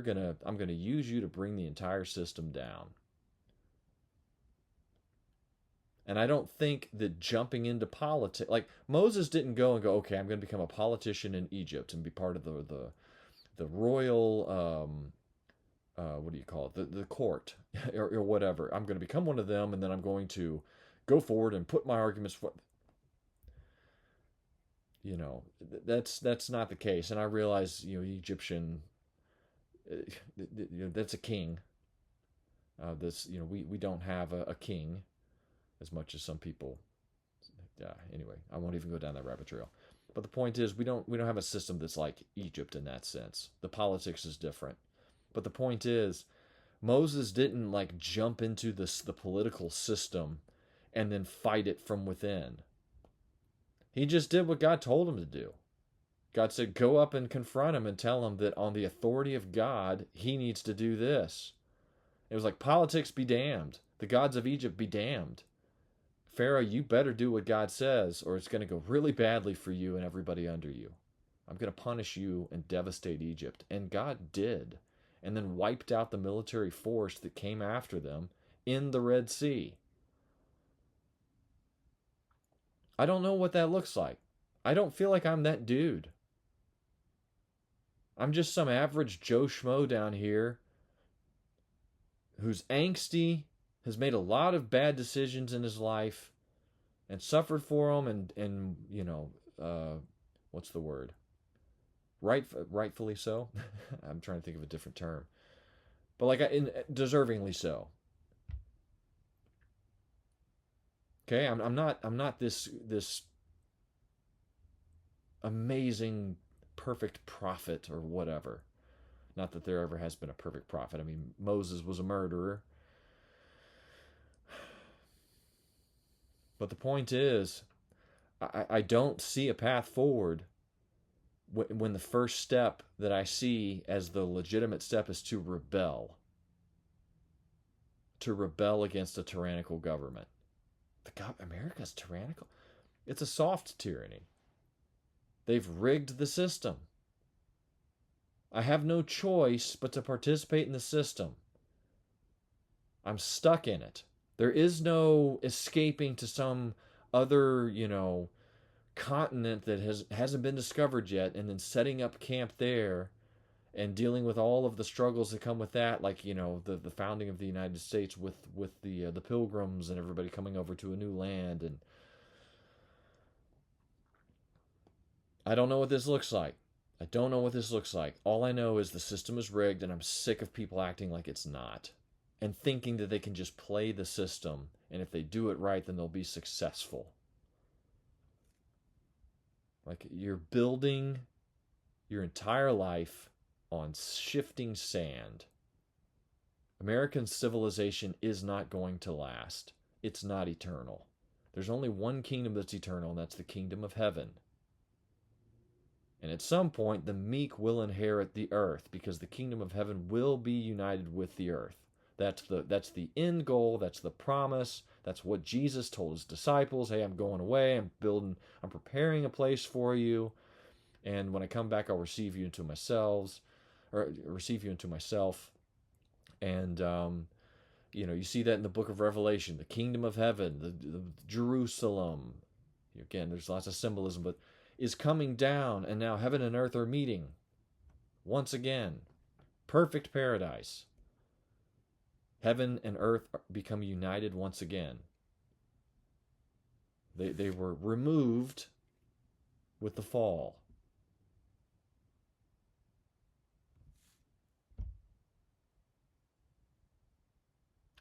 I'm going to use you to bring the entire system down. And I don't think that jumping into politics, like Moses didn't go and go, okay, I'm going to become a politician in Egypt and be part of the royal, what do you call it, the court or whatever. I'm going to become one of them, and then I'm going to go forward and put my arguments forth. You know, that's not the case. And I realize, Egyptian, that's a king. We don't have a king as much as some people. Anyway, I won't even go down that rabbit trail. But the point is, we don't have a system that's like Egypt in that sense. The politics is different. But the point is, Moses didn't like jump into the political system and then fight it from within. He just did what God told him to do. God said, go up and confront him and tell him that on the authority of God, he needs to do this. It was like, politics be damned. The gods of Egypt be damned. Pharaoh, you better do what God says, or it's going to go really badly for you and everybody under you. I'm going to punish you and devastate Egypt. And God did. And then wiped out the military force that came after them in the Red Sea. I don't know what that looks like. I don't feel like I'm that dude. I'm just some average Joe Schmo down here who's angsty, has made a lot of bad decisions in his life and suffered for them and what's the word? Rightfully so. I'm trying to think of a different term. But deservingly so. Okay, I'm not this amazing perfect prophet or whatever. Not that there ever has been a perfect prophet. I mean, Moses was a murderer. But the point is, I don't see a path forward when the first step that I see as the legitimate step is to rebel against a tyrannical government. America's tyrannical? It's a soft tyranny. They've rigged the system. I have no choice but to participate in the system. I'm stuck in it. There is no escaping to some other, continent that hasn't been discovered yet and then setting up camp there and dealing with all of the struggles that come with that, like, the founding of the United States with the Pilgrims and everybody coming over to a new land. And I don't know what this looks like. All I know is the system is rigged, and I'm sick of people acting like it's not and thinking that they can just play the system, and if they do it right, then they'll be successful. Like, you're building your entire life on shifting sand. American civilization is not going to last. It's not eternal. There's only one kingdom that's eternal, and that's the kingdom of heaven. And at some point, the meek will inherit the earth, because the kingdom of heaven will be united with the earth. That's the end goal. That's the promise. That's what Jesus told his disciples. Hey, I'm going away. I'm preparing a place for you. And when I come back, I'll receive you into myself. And, you see that in the book of Revelation, the kingdom of heaven, the Jerusalem. Again, there's lots of symbolism, but is coming down, and now heaven and earth are meeting once again. Perfect paradise. Heaven and earth become united once again. They were removed with the fall.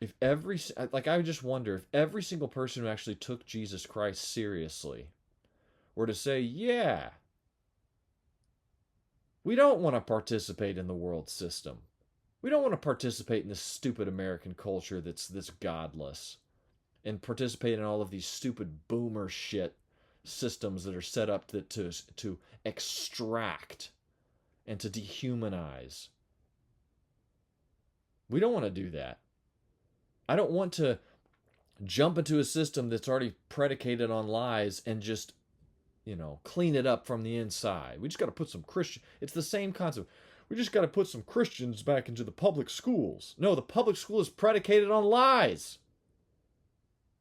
If every, like, I would just wonder if every single person who actually took Jesus Christ seriously were to say, yeah, we don't want to participate in the world system. We don't want to participate in this stupid American culture that's godless, and participate in all of these stupid boomer shit systems that are set up to extract and to dehumanize. We don't want to do that. I don't want to jump into a system that's already predicated on lies and just, clean it up from the inside. We just got to put some Christian. It's the same concept. We just got to put some Christians back into the public schools. No, the public school is predicated on lies.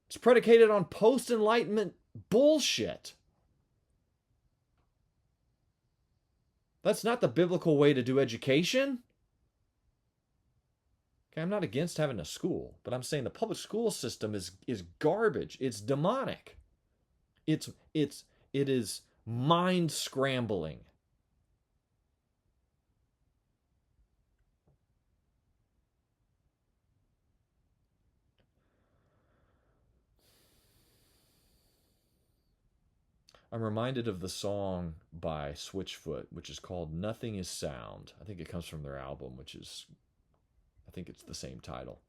It's predicated on post-enlightenment bullshit. That's not the biblical way to do education. Okay, I'm not against having a school, but I'm saying the public school system is garbage. It's demonic. It is mind scrambling. I'm reminded of the song by Switchfoot, which is called Nothing is Sound. I think it comes from their album, I think it's the same title.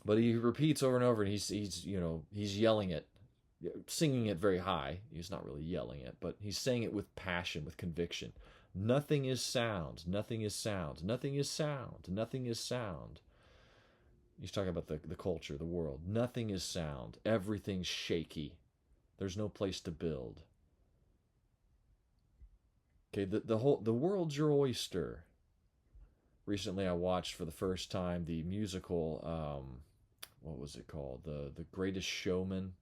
But he repeats over and over, and he's yelling it, singing it very high. He's not really yelling it, but he's saying it with passion, with conviction. Nothing is sound. Nothing is sound. Nothing is sound. Nothing is sound. He's talking about the culture, the world. Nothing is sound. Everything's shaky. There's no place to build. Okay, the world's your oyster. Recently, I watched for the first time the musical. What was it called? The Greatest Showman,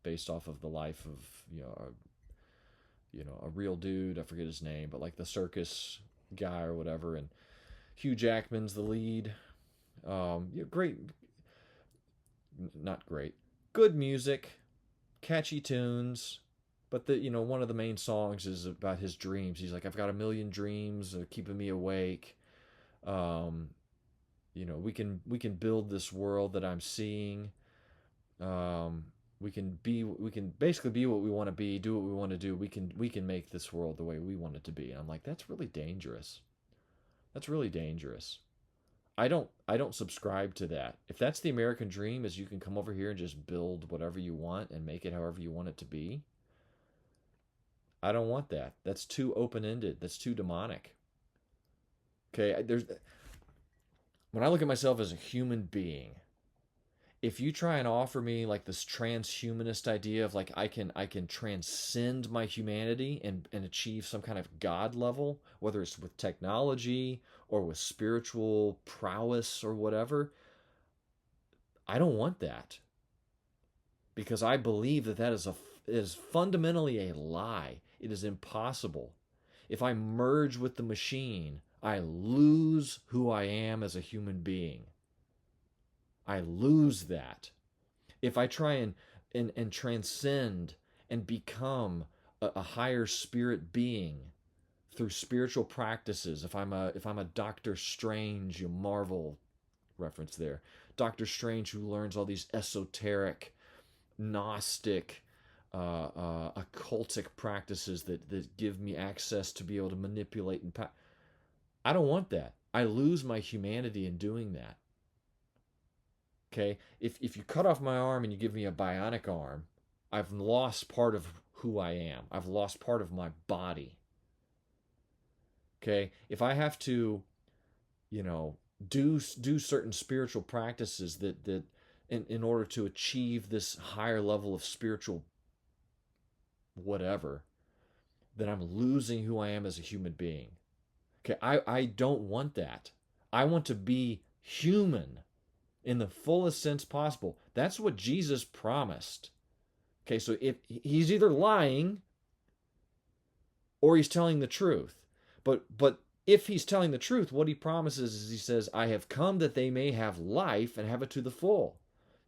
based off of the life of a real dude. I forget his name, but like the circus guy or whatever. And Hugh Jackman's the lead. Great, not great. Good music, catchy tunes, but one of the main songs is about his dreams. He's like, I've got a million dreams keeping me awake. We can build this world that I'm seeing. We can basically be what we want to be, do what we want to do. We can make this world the way we want it to be. And I'm like, that's really dangerous. That's really dangerous. I don't subscribe to that. If that's the American dream, is you can come over here and just build whatever you want and make it however you want it to be. I don't want that. That's too open-ended. That's too demonic. Okay, when I look at myself as a human being, if you try and offer me like this transhumanist idea of like I can transcend my humanity and achieve some kind of God level, whether it's with technology or with spiritual prowess or whatever, I don't want that. Because I believe that is fundamentally a lie. It is impossible. If I merge with the machine, I lose who I am as a human being. I lose that. If I try and transcend and become a higher spirit being through spiritual practices, if I'm a Doctor Strange, you Marvel reference there, Doctor Strange who learns all these esoteric, Gnostic, occultic practices that give me access to be able to manipulate and I don't want that. I lose my humanity in doing that. Okay? If you cut off my arm and you give me a bionic arm, I've lost part of who I am. I've lost part of my body. Okay? If I have to, do certain spiritual practices that in order to achieve this higher level of spiritual whatever, then I'm losing who I am as a human being. Okay, I don't want that. I want to be human in the fullest sense possible. That's what Jesus promised. Okay, so if he's either lying or he's telling the truth. But if he's telling the truth, what he promises is he says, I have come that they may have life and have it to the full.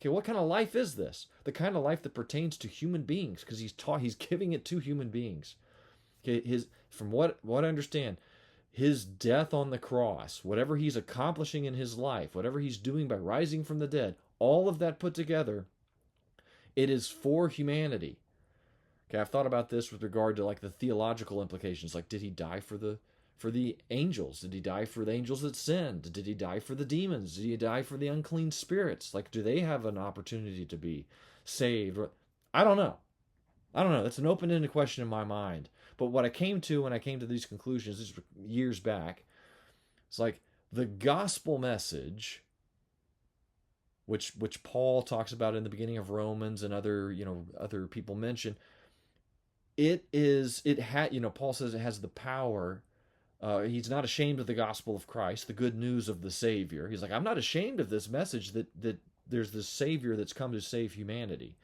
Okay, what kind of life is this? The kind of life that pertains to human beings, because he's giving it to human beings. Okay, from what I understand, his death on the cross, whatever he's accomplishing in his life, whatever he's doing by rising from the dead, all of that put together, it is for humanity. Okay, I've thought about this with regard to like the theological implications. Like, did he die for the angels? Did he die for the angels that sinned? Did he die for the demons? Did he die for the unclean spirits? Like, do they have an opportunity to be saved? I don't know. That's an open-ended question in my mind. But what I came to when I came to these conclusions, this was years back, it's like the gospel message, which Paul talks about in the beginning of Romans and other people mention. Paul says it has the power. He's not ashamed of the gospel of Christ, the good news of the Savior. He's like, I'm not ashamed of this message that there's this Savior that's come to save humanity.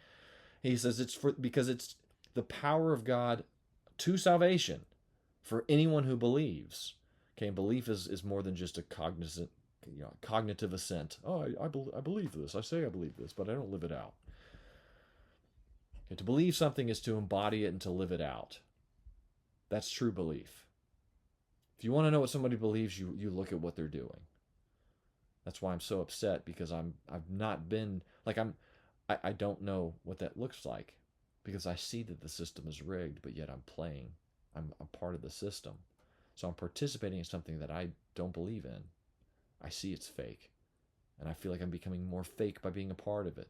He says because it's the power of God to salvation for anyone who believes. Okay, and belief is more than just a cognitive assent. Oh, I believe this. I say I believe this, but I don't live it out. Okay, to believe something is to embody it and to live it out. That's true belief. If you want to know what somebody believes, you look at what they're doing. That's why I'm so upset, because I've not been like I don't know what that looks like, because I see that the system is rigged, but yet I'm playing. I'm a part of the system. So I'm participating in something that I don't believe in. I see it's fake, and I feel like I'm becoming more fake by being a part of it.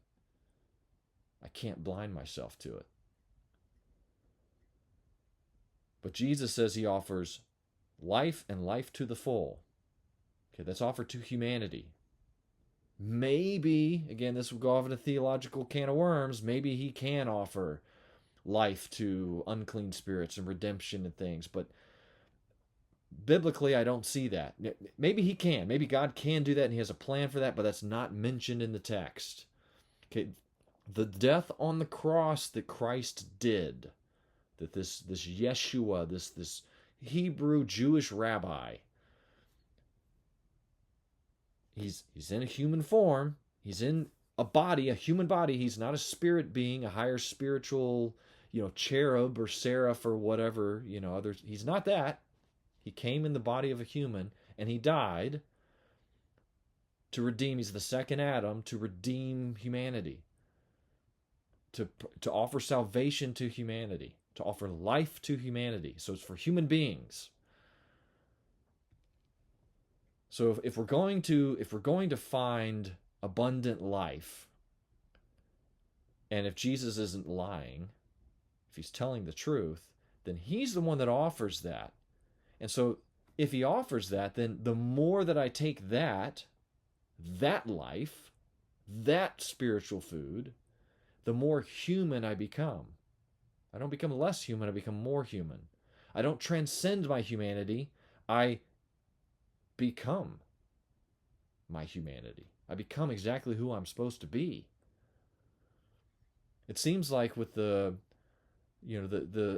I can't blind myself to it. But Jesus says he offers life and life to the full. Okay, that's offered to humanity. Maybe, again, this will go off in a theological can of worms, maybe he can offer life to unclean spirits and redemption and things, but biblically I don't see that. Maybe he can. Maybe God can do that and he has a plan for that, but that's not mentioned in the text. Okay, the death on the cross that Christ did, that this Yeshua, this Hebrew Jewish rabbi, he's in a human form. He's in a body, a human body. He's not a spirit being, a higher spiritual, cherub or seraph or whatever, others. He's not that. He came in the body of a human, and he died to redeem. He's the second Adam, to redeem humanity, to offer salvation to humanity, to offer life to humanity. So it's for human beings. So if we're going to find abundant life, and if Jesus isn't lying, if he's telling the truth, then he's the one that offers that. And so if he offers that, then the more that I take that life, that spiritual food, the more human I become. I don't become less human, I become more human. I don't transcend my humanity, I become my humanity. I become exactly who I'm supposed to be. It seems like with the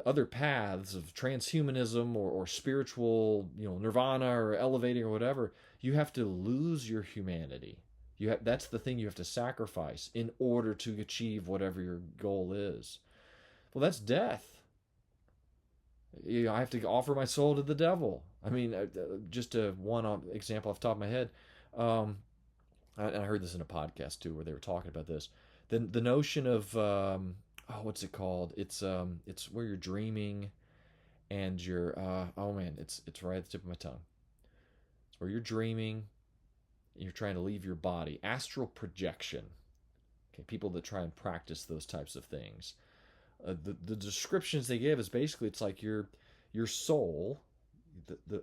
other paths of transhumanism or spiritual, nirvana or elevating or whatever, you have to lose your humanity. That's the thing you have to sacrifice in order to achieve whatever your goal is. Well, that's death. I have to offer my soul to the devil. I mean, just one example off the top of my head. I heard this in a podcast too, where they were talking about this. The notion of what's it called? It's where you're dreaming, and you're it's right at the tip of my tongue. It's where you're dreaming, and you're trying to leave your body. Astral projection. Okay, people that try and practice those types of things. The descriptions they give is basically it's like your soul,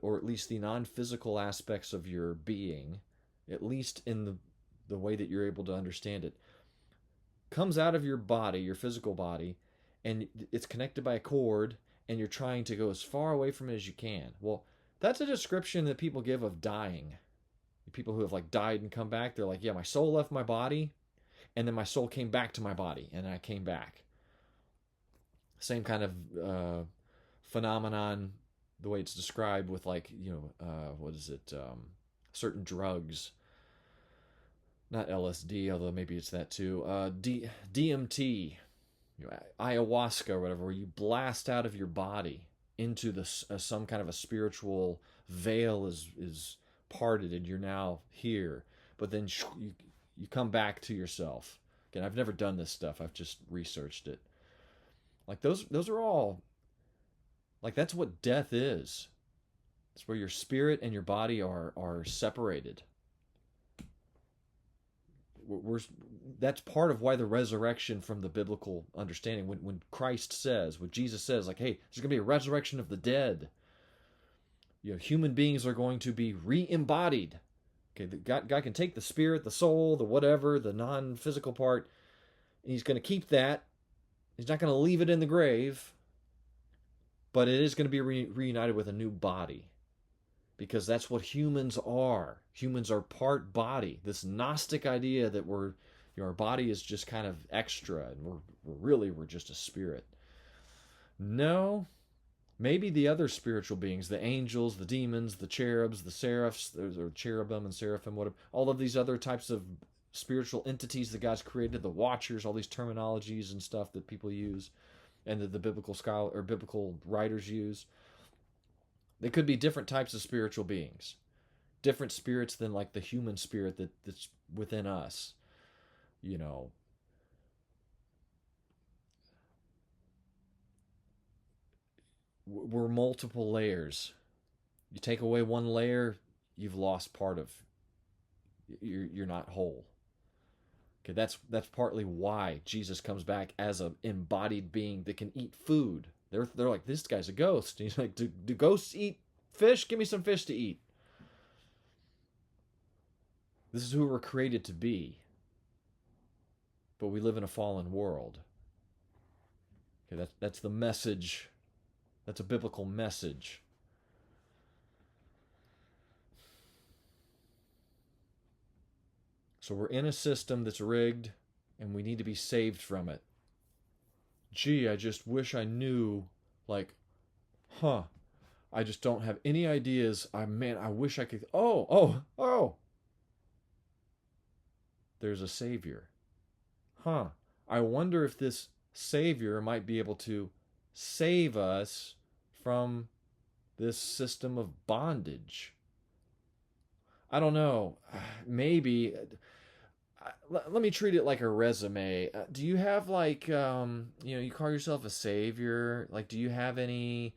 or at least the non-physical aspects of your being, at least in the way that you're able to understand it, comes out of your body, your physical body, and it's connected by a cord, and you're trying to go as far away from it as you can. Well, that's a description that people give of dying. People who have like died and come back, they're like, yeah, my soul left my body, and then my soul came back to my body, and I came back. Same kind of phenomenon, the way it's described with like, certain drugs. Not LSD, although maybe it's that too. DMT, ayahuasca or whatever, where you blast out of your body into some kind of a spiritual veil is parted, and you're now here. But then you come back to yourself. Again, I've never done this stuff. I've just researched it. Like those are all, like, that's what death is. It's where your spirit and your body are separated. That's part of why the resurrection, from the biblical understanding, when Christ says, when Jesus says, like, hey, there's going to be a resurrection of the dead. Human beings are going to be re-embodied. Okay, God can take the spirit, the soul, the whatever, the non-physical part, and he's going to keep that. He's not going to leave it in the grave, but it is going to be reunited with a new body, because that's what humans are. Humans are part body. This Gnostic idea that our body is just kind of extra, and we're just a spirit. No, maybe the other spiritual beings, the angels, the demons, the cherubs, the seraphs, or cherubim and seraphim, whatever, all of these other types of spiritual entities that God's created, the watchers, all these terminologies and stuff that people use, and that the biblical scholar or biblical writers use. They could be different types of spiritual beings, different spirits than like the human spirit that's within us. We're multiple layers. You take away one layer, you've lost part of. You're not whole. Okay, that's partly why Jesus comes back as an embodied being that can eat food. They're like, this guy's a ghost. And he's like, do ghosts eat fish? Give me some fish to eat. This is who we're created to be. But we live in a fallen world. Okay, that's the message. That's a biblical message. So we're in a system that's rigged, and we need to be saved from it. Gee, I just wish I knew, like, I just don't have any ideas. I wish I could. Oh. There's a Savior. I wonder if this Savior might be able to save us from this system of bondage. I don't know. Maybe. Let me treat it like a resume. Do you have, like, you call yourself a savior? Like, do you have any,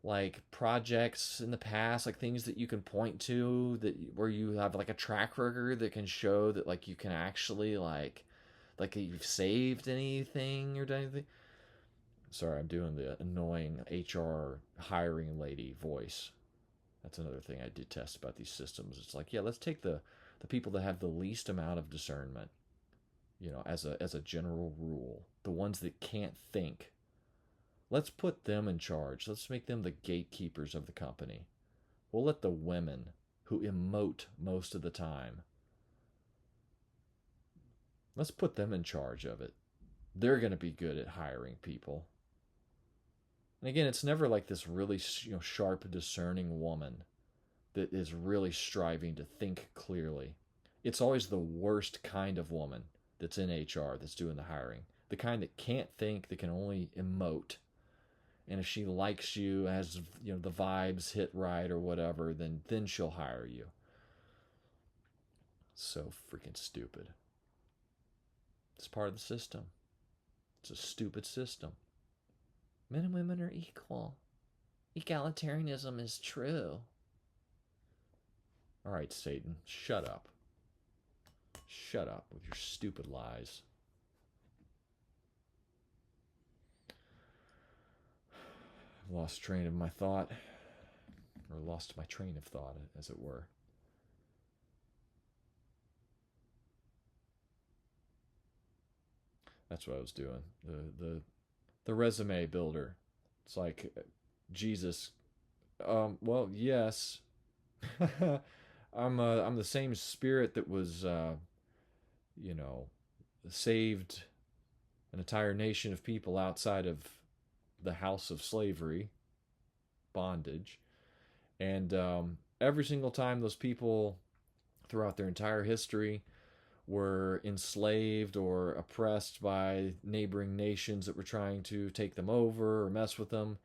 like, projects in the past, like things that you can point to where you have like a track record that can show that, like, you can actually like you've saved anything or done anything? Sorry, I'm doing the annoying HR hiring lady voice. That's another thing I detest about these systems. It's like, yeah, let's take the people that have the least amount of discernment, as a general rule, the ones that can't think. Let's put them in charge. Let's make them the gatekeepers of the company. We'll let the women who emote most of the time, let's put them in charge of it. They're going to be good at hiring people. And again, it's never like this really sharp, discerning woman that is really striving to think clearly. It's always the worst kind of woman that's in HR that's doing the hiring. The kind that can't think, that can only emote. And if she likes you, has the vibes hit right or whatever, then she'll hire you. So freaking stupid. It's part of the system. It's a stupid system. Men and women are equal. Egalitarianism is true. All right, Satan, shut up. Shut up with your stupid lies. Lost train of my thought, or lost my train of thought, as it were. That's what I was doing. The resume builder. It's like Jesus. Well, yes. I'm the same spirit that was, saved an entire nation of people outside of the house of slavery, bondage, and every single time those people, throughout their entire history, were enslaved or oppressed by neighboring nations that were trying to take them over or mess with them,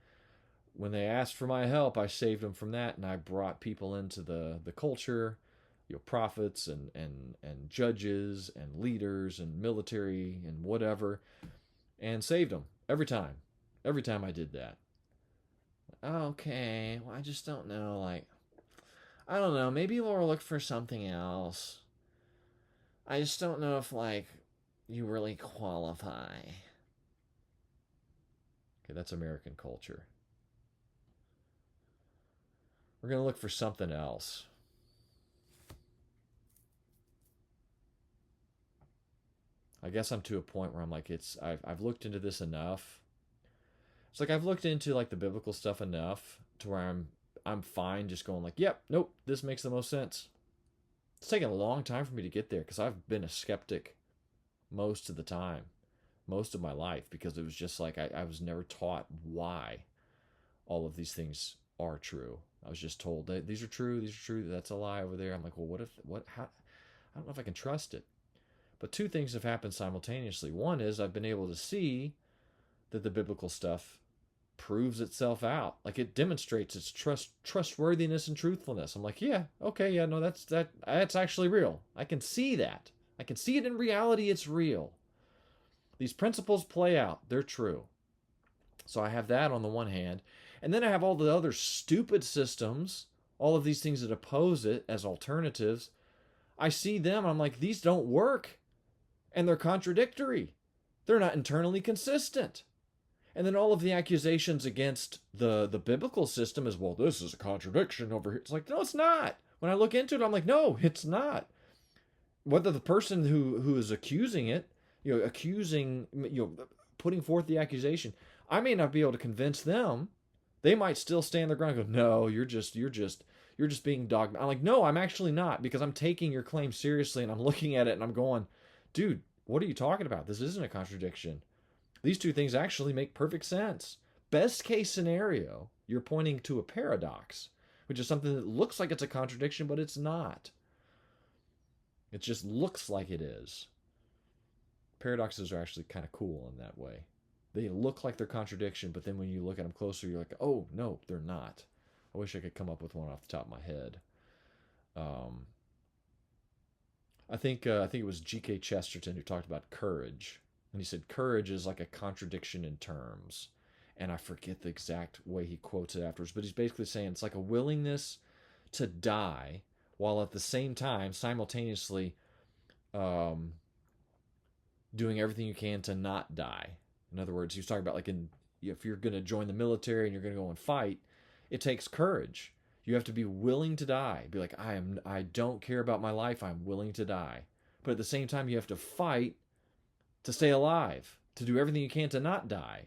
when they asked for my help, I saved them from that, and I brought people into the culture, prophets and judges and leaders and military and whatever, and saved them every time. Every time I did that. Okay, well, I just don't know. Like, I don't know. Maybe we'll look for something else. I just don't know if, like, you really qualify. Okay, that's American culture. We're going to look for something else. I guess I'm to a point where I'm like, I've looked into this enough. It's like I've looked into like the biblical stuff enough to where I'm fine just going like, yep, nope, this makes the most sense. It's taken a long time for me to get there because I've been a skeptic most of the time, most of my life, because it was just like I was never taught why all of these things are true. I was just told that these are true, that's a lie over there. I'm like, well, how, I don't know if I can trust it. But two things have happened simultaneously. One is I've been able to see that the biblical stuff proves itself out. Like it demonstrates its trustworthiness and truthfulness. I'm like, yeah, okay, yeah, no, that's actually real. I can see that. I can see it in reality. It's real. These principles play out. They're true. So I have that on the one hand. And then I have all the other stupid systems, all of these things that oppose it as alternatives. I see them, and I'm like, these don't work. And they're contradictory. They're not internally consistent. And then all of the accusations against the biblical system is, well, this is a contradiction over here. It's like, no, it's not. When I look into it, I'm like, no, it's not. Whether the person who is accusing it, putting forth the accusation, I may not be able to convince them. They might still stand their ground and go, no, you're just being dogmatic. I'm like, no, I'm actually not, because I'm taking your claim seriously and I'm looking at it and I'm going, dude, what are you talking about? This isn't a contradiction. These two things actually make perfect sense. Best case scenario, you're pointing to a paradox, which is something that looks like it's a contradiction, but it's not. It just looks like it is. Paradoxes are actually kind of cool in that way. They look like they're contradiction, but then when you look at them closer, you're like, oh, no, they're not. I wish I could come up with one off the top of my head. I think it was G.K. Chesterton who talked about courage. And he said courage is like a contradiction in terms. And I forget the exact way he quotes it afterwards, but he's basically saying it's like a willingness to die while at the same time simultaneously doing everything you can to not die. In other words, he's talking about like if you're going to join the military and you're going to go and fight, it takes courage. You have to be willing to die. Be like, I don't care about my life. I'm willing to die. But at the same time, you have to fight to stay alive, to do everything you can to not die.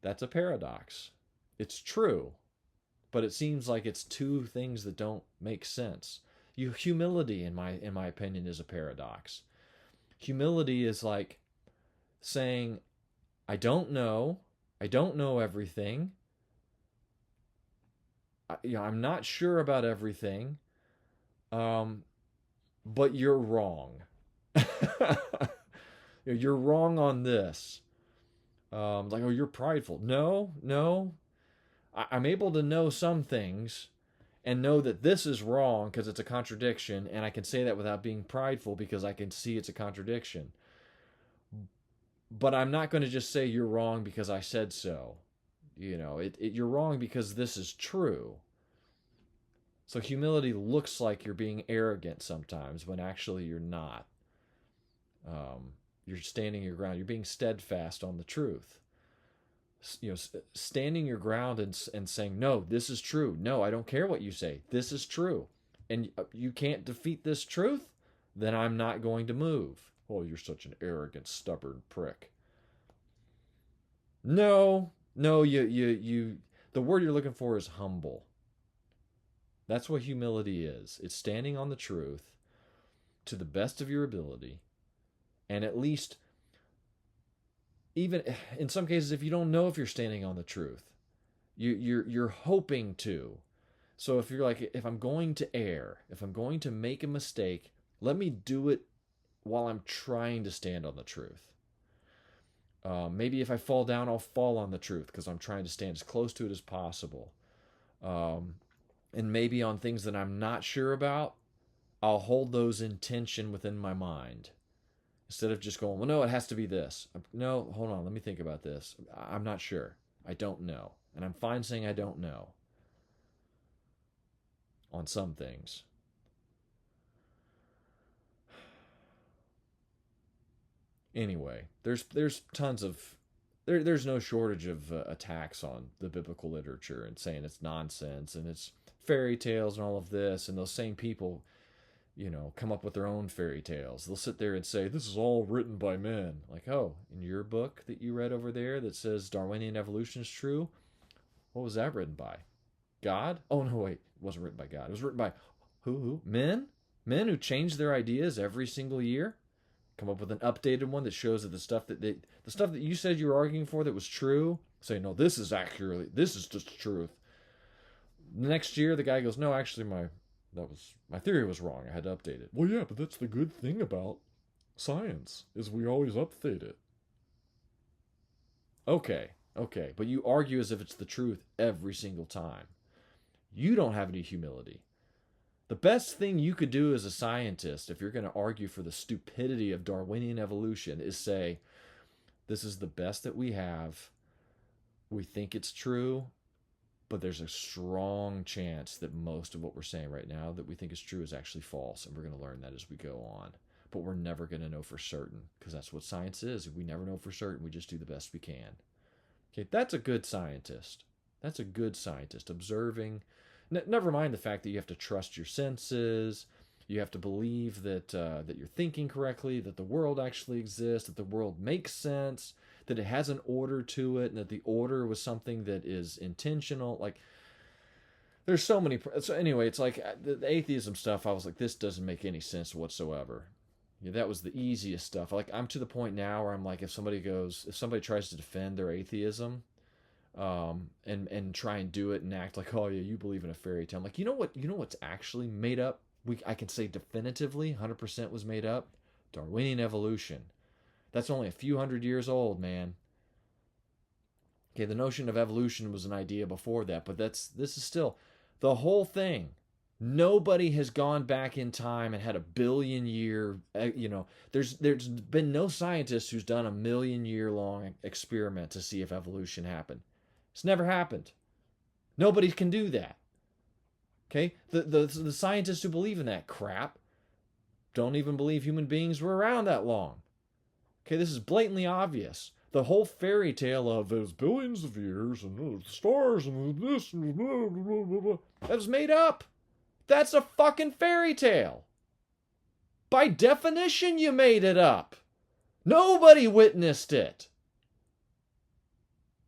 That's a paradox. It's true, but it seems like it's two things that don't make sense. Humility, in my opinion, is a paradox. Humility is like saying, I don't know everything. I'm not sure about everything, but you're wrong. You're wrong on this. Like, oh, you're prideful. No. I'm able to know some things and know that this is wrong because it's a contradiction, and I can say that without being prideful because I can see it's a contradiction. But I'm not going to just say you're wrong because I said so. You're wrong because this is true. So humility looks like you're being arrogant sometimes when actually you're not. You're standing your ground. You're being steadfast on the truth. Standing your ground and saying, no, this is true. No, I don't care what you say. This is true. And you can't defeat this truth, then I'm not going to move. Oh, you're such an arrogant, stubborn prick. No, the word you're looking for is humble. That's what humility is. It's standing on the truth to the best of your ability, and at least, even in some cases, if you don't know if you're standing on the truth, you're hoping to. So if you're like, if I'm going to err, if I'm going to make a mistake, let me do it while I'm trying to stand on the truth. Maybe if I fall down, I'll fall on the truth because I'm trying to stand as close to it as possible. And maybe on things that I'm not sure about, I'll hold those in tension within my mind. Instead of just going, well, no, it has to be this. No, hold on, let me think about this. I'm not sure. I don't know. And I'm fine saying I don't know on some things. Anyway, there's tons of there's no shortage of attacks on the biblical literature and saying it's nonsense and it's fairy tales and all of this, and those same people, come up with their own fairy tales. They'll sit there and say this is all written by men. Like, oh, in your book that you read over there that says Darwinian evolution is true, what was that written by? God? Oh no, wait, it wasn't written by God. It was written by who? Men? Men who change their ideas every single year? Come up with an updated one that shows that the stuff that you said you were arguing for that was true, say no, this is just the truth. Next year the guy goes, no, actually my theory was wrong. I had to update it. Well, yeah, but that's the good thing about science is we always update it. Okay, but you argue as if it's the truth every single time. You don't have any humility. The best thing you could do as a scientist, if you're going to argue for the stupidity of Darwinian evolution, is say, this is the best that we have. We think it's true, but there's a strong chance that most of what we're saying right now that we think is true is actually false, and we're going to learn that as we go on. But we're never going to know for certain, because that's what science is. We never know for certain. We just do the best we can. Okay, that's a good scientist. That's a good scientist, observing. Never mind the fact that you have to trust your senses. You have to believe that you're thinking correctly, that the world actually exists, that the world makes sense, that it has an order to it, and that the order was something that is intentional. Like, there's so many. So anyway, it's like the atheism stuff. I was like, this doesn't make any sense whatsoever. Yeah, that was the easiest stuff. Like, I'm to the point now where I'm like, if somebody tries to defend their atheism, and try and do it and act like, oh yeah, you believe in a fairy tale. I'm like, you know what's actually made up? I can say definitively 100% was made up. Darwinian evolution. That's only a few hundred years old, man. Okay, the notion of evolution was an idea before that, but this is still the whole thing. Nobody has gone back in time and had a billion-year, there's been no scientist who's done a million-year-long experiment to see if evolution happened. It's never happened. Nobody can do that. Okay? The scientists who believe in that crap don't even believe human beings were around that long. Okay, this is blatantly obvious. The whole fairy tale of there's billions of years and stars and this and blah, blah, blah, blah, that was made up. That's a fucking fairy tale. By definition, you made it up. Nobody witnessed it.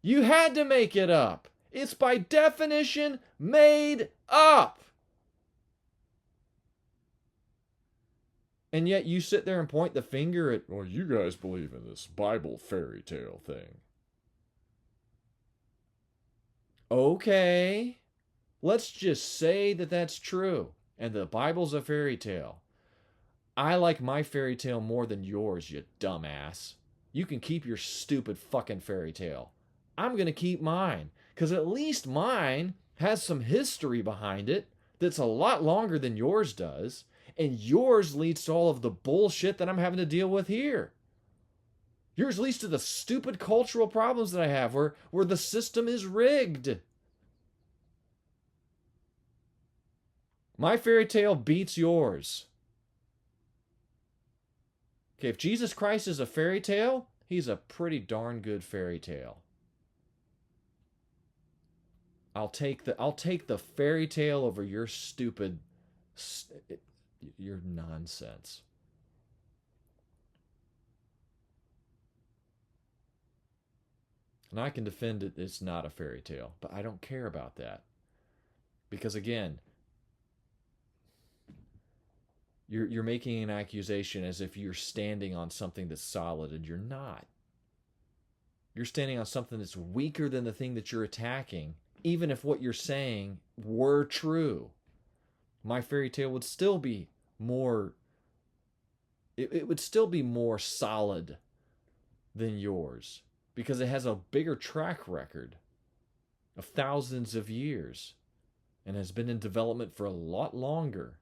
You had to make it up. It's by definition made up. And yet you sit there and point the finger at, well, you guys believe in this Bible fairy tale thing. Okay. Let's just say that that's true. And the Bible's a fairy tale. I like my fairy tale more than yours, you dumbass. You can keep your stupid fucking fairy tale. I'm going to keep mine, because at least mine has some history behind it that's a lot longer than yours does, and yours leads to all of the bullshit that I'm having to deal with here. Yours leads to the stupid cultural problems that I have, where the system is rigged. My fairy tale beats yours. Okay, if Jesus Christ is a fairy tale, he's a pretty darn good fairy tale. I'll take the fairy tale over your your nonsense. And I can defend it, it's not a fairy tale, but I don't care about that. Because again, you're making an accusation as if you're standing on something that's solid, and you're not. You're standing on something that's weaker than the thing that you're attacking, even if what you're saying were true. My fairy tale would still be more, it would still be more solid than yours. because it has a bigger track record of thousands of years and has been in development for a lot longer.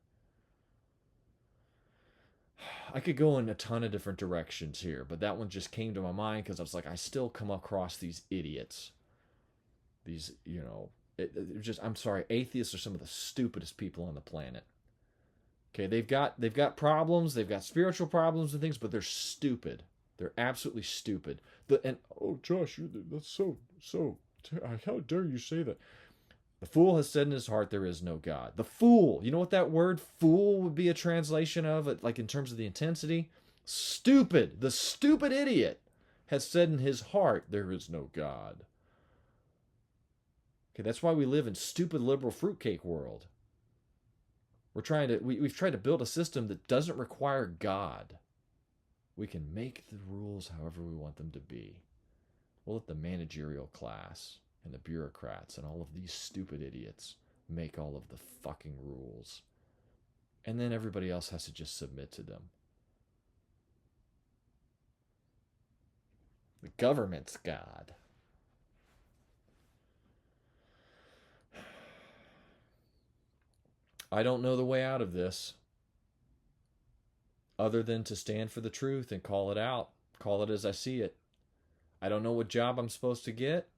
I could go in a ton of different directions here, but that one just came to my mind because I was like, I still come across these idiots. These, I'm sorry, atheists are some of the stupidest people on the planet. Okay, they've got problems, they've got spiritual problems and things, but they're stupid. They're absolutely stupid. Oh, Josh, that's so. How dare you say that? The fool has said in his heart there is no God. The fool. You know what that word fool would be a translation of, like in terms of the intensity? Stupid. The stupid idiot has said in his heart there is no God. Okay, that's why we live in stupid liberal fruitcake world. We've tried to build a system that doesn't require God. We can make the rules however we want them to be. We'll let the managerial class and the bureaucrats and all of these stupid idiots make all of the fucking rules. And then everybody else has to just submit to them. The government's God. I don't know the way out of this other than to stand for the truth and call it out. Call it as I see it. I don't know what job I'm supposed to get.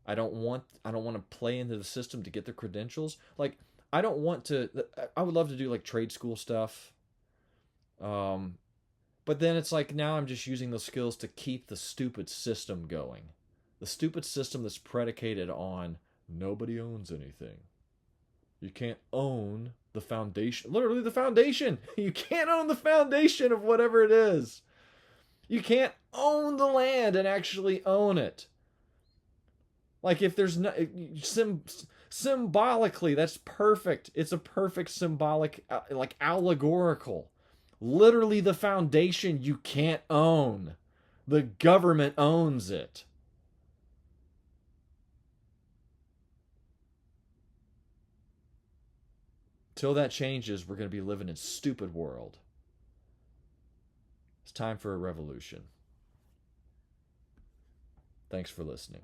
I don't want to play into the system to get the credentials. Like, I don't want to. I would love to do like trade school stuff. But then it's like now I'm just using those skills to keep the stupid system going. The stupid system that's predicated on nobody owns anything. You can't own the foundation. Literally the foundation. You can't own the foundation of whatever it is. You can't own the land and actually own it. Like if there's no symbolically, that's perfect. It's a perfect symbolic, like allegorical. Literally the foundation you can't own. The government owns it. Till that changes, we're going to be living in a stupid world. It's time for a revolution. Thanks for listening.